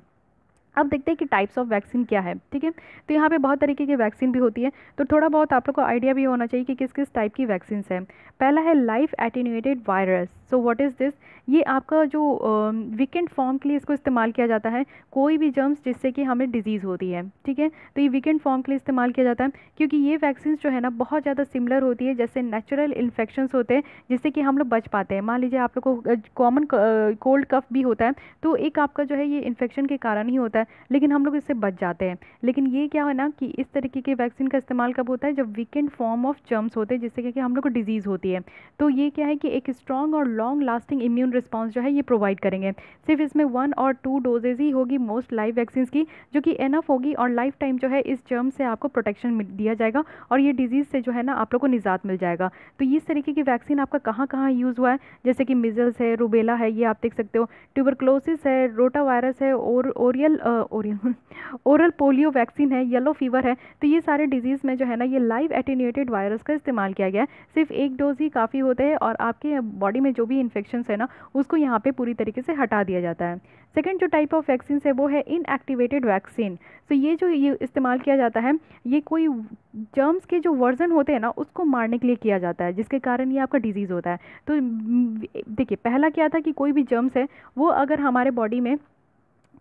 S1: अब देखते हैं कि टाइप्स ऑफ वैक्सीन क्या है, ठीक है। तो यहाँ पे बहुत तरीके की वैक्सीन भी होती है, तो थोड़ा बहुत आप लोग को आइडिया भी होना चाहिए कि किस किस टाइप की वैक्सीन है। पहला है life attenuated virus. So what is this? ये आपका जो वीकेंड फॉर्म के लिए इसको इस्तेमाल किया जाता है, कोई भी जर्म्स जिससे कि हमें डिजीज़ होती है, ठीक है। तो ये वीकेंड फॉर्म के लिए इस्तेमाल किया जाता है क्योंकि ये वैक्सीन जो है ना बहुत ज़्यादा सिमिलर होती है जैसे नेचुरल इन्फेक्शंस होते हैं जिससे कि हम लोग बच पाते हैं। मान लीजिए आप लोग को कॉमन कोल्ड कफ भी होता है, तो एक आपका जो है ये इन्फेक्शन के कारण ही होता है, लेकिन हम लोग इससे बच जाते हैं। लेकिन ये क्या है ना कि इस तरीके के वैक्सीन का इस्तेमाल कब होता है? जब वीकेंड फॉर्म ऑफ जर्म्स होते हैं जिससे कि हम लोग को डिजीज़ होती है। तो ये क्या है कि एक स्ट्रॉन्ग और लॉन्ग लास्टिंग इम्यून रिस्पॉन्स जो है ये प्रोवाइड करेंगे। सिर्फ इसमें 1 और 2 डोजेज ही होगी मोस्ट लाइव वैक्सीन की, जो कि एनफ होगी और लाइफ टाइम जो है इस जर्म से आपको प्रोटेक्शन दिया जाएगा और ये डिजीज़ से जो है ना आप लोग को निजात मिल जाएगा। तो इस तरीके की वैक्सीन आपका कहाँ कहाँ यूज़ हुआ है, जैसे कि मिजल्स है, रूबेला है, ये आप देख सकते हो, ट्यूबरक्लोसिस है, रोटा वायरस है, और ओरल पोलियो वैक्सीन है, येलो फीवर है। तो ये सारे डिजीज़ में जो है ना ये लाइव एटेन्यूएटेड वायरस का इस्तेमाल किया गया है। सिर्फ 1 डोज ही काफ़ी होते हैं और आपके बॉडी में जो भी इन्फेक्शंस है ना उसको यहाँ पे पूरी तरीके से हटा दिया जाता है। सेकंड जो टाइप ऑफ वैक्सीन है वो है इनएक्टिवेटेड वैक्सीन। तो ये जो ये इस्तेमाल किया जाता है ये कोई जर्म्स के जो वर्जन होते हैं ना उसको मारने के लिए किया जाता है, जिसके कारण ये आपका डिजीज़ होता है। तो देखिए पहला क्या था कि कोई भी जर्म्स है वो अगर हमारे बॉडी में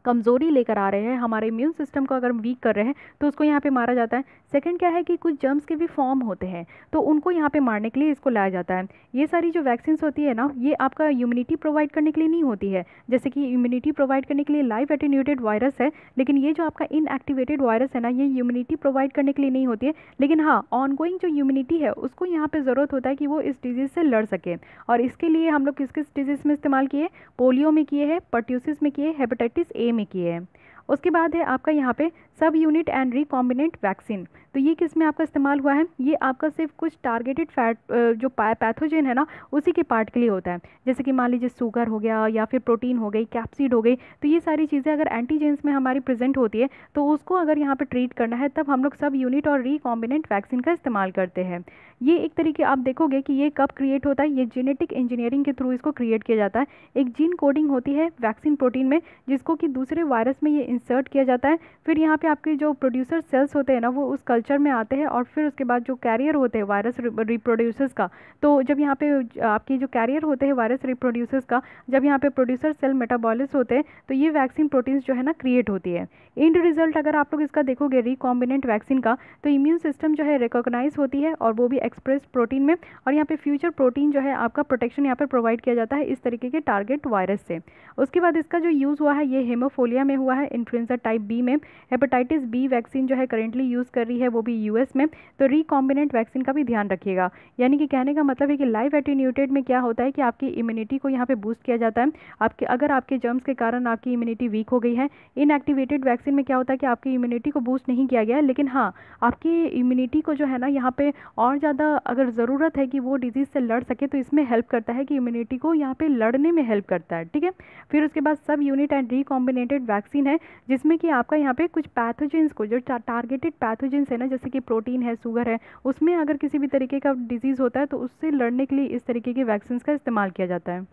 S1: कमज़ोरी लेकर आ रहे हैं, हमारे इम्यून सिस्टम को अगर वीक कर रहे हैं तो उसको यहाँ पे मारा जाता है। सेकंड क्या है कि कुछ जर्म्स के भी फॉर्म होते हैं तो उनको यहाँ पे मारने के लिए इसको लाया जाता है। ये सारी जो वैक्सीन होती है ना, ये आपका इम्यूनिटी प्रोवाइड करने के लिए नहीं होती है, जैसे कि इम्यूनिटी प्रोवाइड करने के लिए लाइव एटेन्यूएटेड वायरस है, लेकिन ये जो आपका इनएक्टिवेटेड वायरस है ना, ये इम्यूनिटी प्रोवाइड करने के लिए नहीं होती है, लेकिन हाँ ऑनगोइंग जो इम्यूनिटी है उसको यहाँ पे ज़रूरत होता है कि वो इस डिजीज़ से लड़ सके। और इसके लिए हम लोग किस किस डिजीज़ में इस्तेमाल किए, पोलियो में किए हैं, पर्ट्यूसिस में किए, हेपेटाइटिस ए में किए हैं। उसके बाद है आपका यहाँ पे सब यूनिट एंड रिकॉम्बिनेंट वैक्सीन। तो ये किस में आपका इस्तेमाल हुआ है, ये आपका सिर्फ कुछ टारगेटेड फैट जो पैथोजन है ना उसी के पार्ट के लिए होता है, जैसे कि मान लीजिए शुगर हो गया या फिर प्रोटीन हो गई, कैप्सिड हो गई। तो ये सारी चीज़ें अगर एंटीजेंस में हमारी प्रेजेंट होती है तो उसको अगर यहाँ पे ट्रीट करना है तब हम लोग सब यूनिट और रिकॉम्बिनेंट वैक्सीन का इस्तेमाल करते हैं। ये एक तरीके आप देखोगे कि ये कब क्रिएट होता है, ये जेनेटिक इंजीनियरिंग के थ्रू इसको क्रिएट किया जाता है। एक जीन कोडिंग होती है वैक्सीन प्रोटीन में जिसको कि दूसरे वायरस में ये इंसर्ट किया जाता है। फिर यहाँ पे आपके जो प्रोड्यूसर सेल्स होते हैं ना वो उस कल्चर में आते हैं और फिर उसके बाद जो कैरियर होते हैं वायरस रिप्रोड्यूसर्स का, तो जब यहाँ पे आपके जो कैरियर होते हैं वायरस रिप्रोड्यूसर्स का, जब यहाँ पे प्रोड्यूसर सेल मेटाबॉलिस होते हैं तो ये वैक्सीन प्रोटीन्स जो है ना क्रिएट होती है। एंड रिजल्ट अगर आप लोग इसका देखोगे रिकॉम्बिनेंट वैक्सीन का, तो इम्यून सिस्टम जो है रिकॉग्नाइज होती है और वो भी एक्सप्रेस प्रोटीन में, और यहाँ पे फ्यूचर प्रोटीन जो है आपका प्रोटेक्शन यहाँ पे प्रोवाइड किया जाता है इस तरीके के टारगेट वायरस से। उसके बाद इसका जो यूज़ हुआ है ये हेमोफोलिया में हुआ है, इन्फ्लुएंजा टाइप बी में, हेपेटाइटिस बी वैक्सीन जो है करेंटली यूज़ कर रही है वो भी यूएस में। तो रिकॉम्बिनेंट वैक्सीन का भी ध्यान रखिएगा, यानी कि कहने का मतलब है कि लाइव एटेन्यूएटेड में क्या होता है कि आपकी इम्यूनिटी को यहाँ पे बूस्ट किया जाता है, आपके अगर आपके जर्म्स के कारण आपकी इम्यूनिटी वीक हो गई है। इनएक्टिवेटेड वैक्सीन में क्या होता है कि आपकी इम्यूनिटी को बूस्ट नहीं किया गया है, लेकिन हाँ आपकी इम्यूनिटी को जो है ना यहाँ पे और ज़्यादा अगर ज़रूरत है कि वो डिजीज़ से लड़ सके तो इसमें हेल्प करता है कि इम्यूनिटी को यहाँ पे लड़ने में हेल्प करता है, ठीक है। फिर उसके बाद सब यूनिट एंड रिकॉम्बिनेटेड वैक्सीन है जिसमें कि आपका यहाँ पे कुछ पैथोजेंस को, जो टारगेटेड पैथोजेंस है ना, जैसे कि प्रोटीन है, शुगर है, उसमें अगर किसी भी तरीके का डिजीज़ होता है तो उससे लड़ने के लिए इस तरीके की वैक्सीन का इस्तेमाल किया जाता है।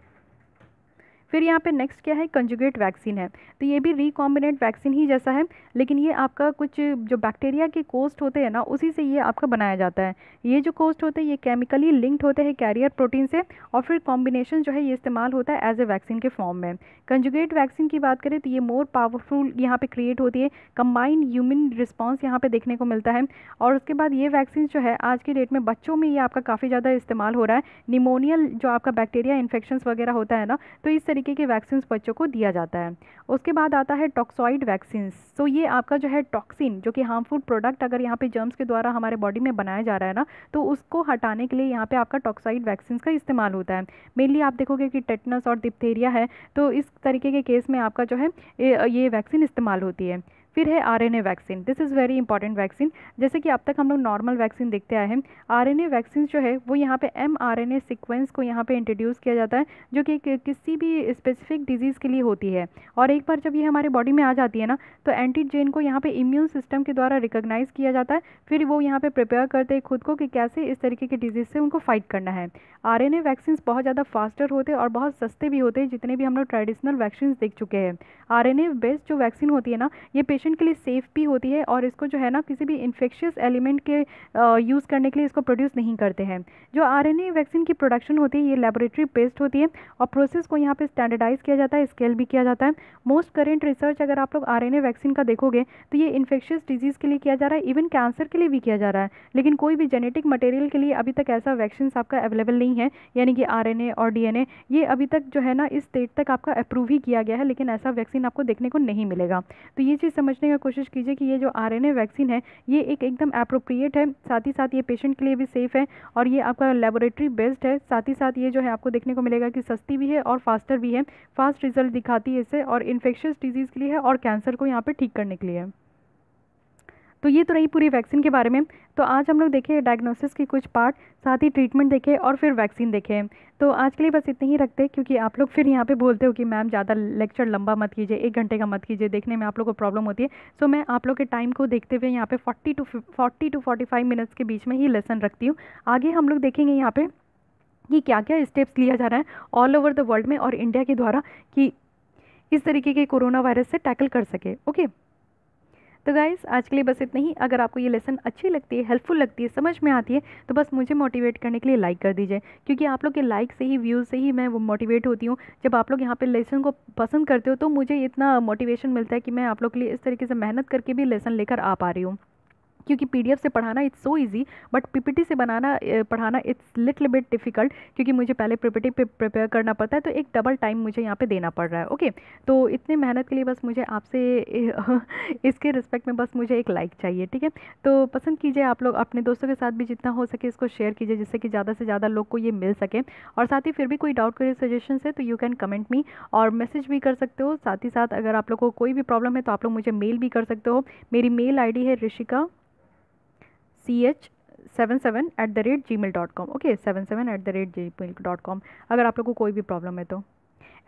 S1: फिर यहाँ पे नेक्स्ट क्या है, कंजुगेट वैक्सीन है। तो ये भी रिकॉम्बिनेंट वैक्सीन ही जैसा है, लेकिन ये आपका कुछ जो बैक्टीरिया के कोस्ट होते हैं ना उसी से ये आपका बनाया जाता है। ये जो कोस्ट होते हैं ये केमिकली लिंक्ड होते हैं कैरियर प्रोटीन से, और फिर कॉम्बिनेशन जो है ये इस्तेमाल होता है एज ए वैक्सीन के फॉर्म में। कंजुगेट वैक्सीन की बात करें तो ये मोर पावरफुल यहाँ पे क्रिएट होती है, कंबाइंड ह्यूमन रिस्पॉन्स यहाँ पे देखने को मिलता है। और उसके बाद ये वैक्सीन जो है आज की डेट में बच्चों में ये आपका काफ़ी ज़्यादा इस्तेमाल हो रहा है। निमोनियल जो आपका बैक्टीरिया इन्फेक्शंस वगैरह होता है ना, तो इस तरीके के वैक्सीन बच्चों को दिया जाता है। उसके बाद आता है टॉक्सॉइड वैक्सीन। तो ये आपका जो है टॉक्सिन, जो कि हार्मफुल प्रोडक्ट अगर यहाँ पे जर्म्स के द्वारा हमारे बॉडी में बनाया जा रहा है ना, तो उसको हटाने के लिए यहाँ पे आपका टॉक्सॉइड वैक्सीन का इस्तेमाल होता है। मेनली आप देखोगे कि टेटनस और डिप्थीरिया है, तो इस तरीके के केस में आपका जो है ये वैक्सीन इस्तेमाल होती है। फिर है RNA vaccine. This is very important vaccine. जैसे कि अब तक हम लोग नॉर्मल वैक्सीन देखते आए हैं, आरएनए वैक्सीन जो है वो यहाँ पे mRNA सीक्वेंस को यहाँ पे इंट्रोड्यूस किया जाता है, जो कि किसी भी स्पेसिफिक डिजीज़ के लिए होती है। और एक बार जब ये हमारे बॉडी में आ जाती है ना, तो एंटीजेन को यहाँ पे इम्यून सिस्टम के द्वारा रिकॉग्नाइज किया जाता है, फिर वो यहाँ पे प्रिपेयर करते हैं खुद को कि कैसे इस तरीके के डिजीज़ से उनको फाइट करना है। आरएनए वैक्सीन बहुत ज़्यादा फास्टर होते हैं और बहुत सस्ते भी होते हैं, जितने भी हम लोग ट्रेडिशनल वैक्सीन देख चुके हैं। आरएनए बेस्ड जो वैक्सीन होती है ना, ये पेशेंट के लिए सेफ भी होती है, और इसको जो है ना किसी भी इन्फेक्शियस एलिमेंट के यूज़ करने के लिए इसको प्रोड्यूस नहीं करते हैं। जो आरएनए वैक्सीन की प्रोडक्शन होती है ये लेबोरेटरी बेस्ड होती है, और प्रोसेस को यहाँ पे स्टैंडर्डाइज किया जाता है, स्केल भी किया जाता है। मोस्ट करेंट रिसर्च अगर आप लोग आरएनए वैक्सीन का देखोगे तो ये इन्फेक्शियस डिजीज़ के लिए किया जा रहा है, इवन कैंसर के लिए भी किया जा रहा है, लेकिन कोई भी जेनेटिक मटेरियल के लिए अभी तक ऐसा वैक्सीन आपका अवेलेबल नहीं है, यानी कि आरएनए और डीएनए ये अभी तक जो है ना इस स्टेट तक आपका अप्रूव ही किया गया है, लेकिन ऐसा वैक्सीन आपको देखने को नहीं मिलेगा। तो ये चीज़ समझने की कोशिश कीजिए कि ये जो आरएनए वैक्सीन है ये एक एकदम एप्रोप्रिएट है, साथ ही साथ ये पेशेंट के लिए भी सेफ है, और ये आपका लेबोरेटरी बेस्ड है। साथ ही साथ ये जो है आपको देखने को मिलेगा कि सस्ती भी है और फास्टर भी है, फास्ट रिजल्ट दिखाती है इससे, और इन्फेक्शियस डिजीज़ के लिए है और कैंसर को यहाँ पे ठीक करने के लिए है। तो ये तो रही पूरी वैक्सीन के बारे में। तो आज हम लोग देखे डायग्नोसिस की कुछ पार्ट, साथ ही ट्रीटमेंट देखे और फिर वैक्सीन देखे। तो आज के लिए बस इतने ही रखते हैं, क्योंकि आप लोग फिर यहाँ पे बोलते हो कि मैम ज़्यादा लेक्चर लंबा मत कीजिए, 1 घंटे का मत कीजिए, देखने में आप लोग को प्रॉब्लम होती है। सो मैं आप लोग के टाइम को देखते हुए यहाँ पे 40 टू 45 मिनट्स के बीच में ही लेसन रखती हूँ। आगे हम लोग देखेंगे यहाँ पे कि क्या क्या स्टेप्स लिया जा रहा है ऑल ओवर द वर्ल्ड में और इंडिया के द्वारा, कि इस तरीके के कोरोना वायरस से टैकल कर सके। ओके, तो गाइस आज के लिए बस इतना ही। अगर आपको ये लेसन अच्छी लगती है, हेल्पफुल लगती है, समझ में आती है, तो बस मुझे मोटिवेट करने के लिए लाइक कर दीजिए, क्योंकि आप लोग के लाइक से ही, व्यूज़ से ही मैं वो मोटिवेट होती हूँ। जब आप लोग यहाँ पे लेसन को पसंद करते हो तो मुझे इतना मोटिवेशन मिलता है कि मैं आप लोग के लिए इस तरीके से मेहनत करके भी लेसन लेकर आ पा रही हूँ। क्योंकि पीडीएफ से पढ़ाना it's so easy, but PPT से पढ़ाना इट्स लिटिल बिट डिफ़िकल्ट, क्योंकि मुझे पहले पीपीटी पे प्रिपेयर करना पड़ता है, तो एक डबल टाइम मुझे यहाँ पे देना पड़ रहा है। ओके, तो इतने मेहनत के लिए बस मुझे आपसे इसके रिस्पेक्ट में बस मुझे एक लाइक चाहिए, ठीक है। तो पसंद कीजिए आप लोग, अपने दोस्तों के साथ भी जितना हो सके इसको शेयर कीजिए, जिससे कि ज़्यादा से ज़्यादा लोग को ये मिल सके। और साथ ही फिर भी कोई डाउट करे, सजेशन है, तो यू कैन कमेंट मी और मैसेज भी कर सकते हो। साथ ही साथ अगर आप लोग को कोई भी प्रॉब्लम है तो आप लोग मुझे मेल भी कर सकते हो। मेरी मेल आईडी है rishika77@gmail.com। ओके, 77@gmail.com, अगर आप लोग को कोई भी प्रॉब्लम है तो।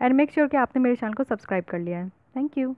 S1: एंड मेक श्योर कि आपने मेरे चैनल को सब्सक्राइब कर लिया है। Thank you.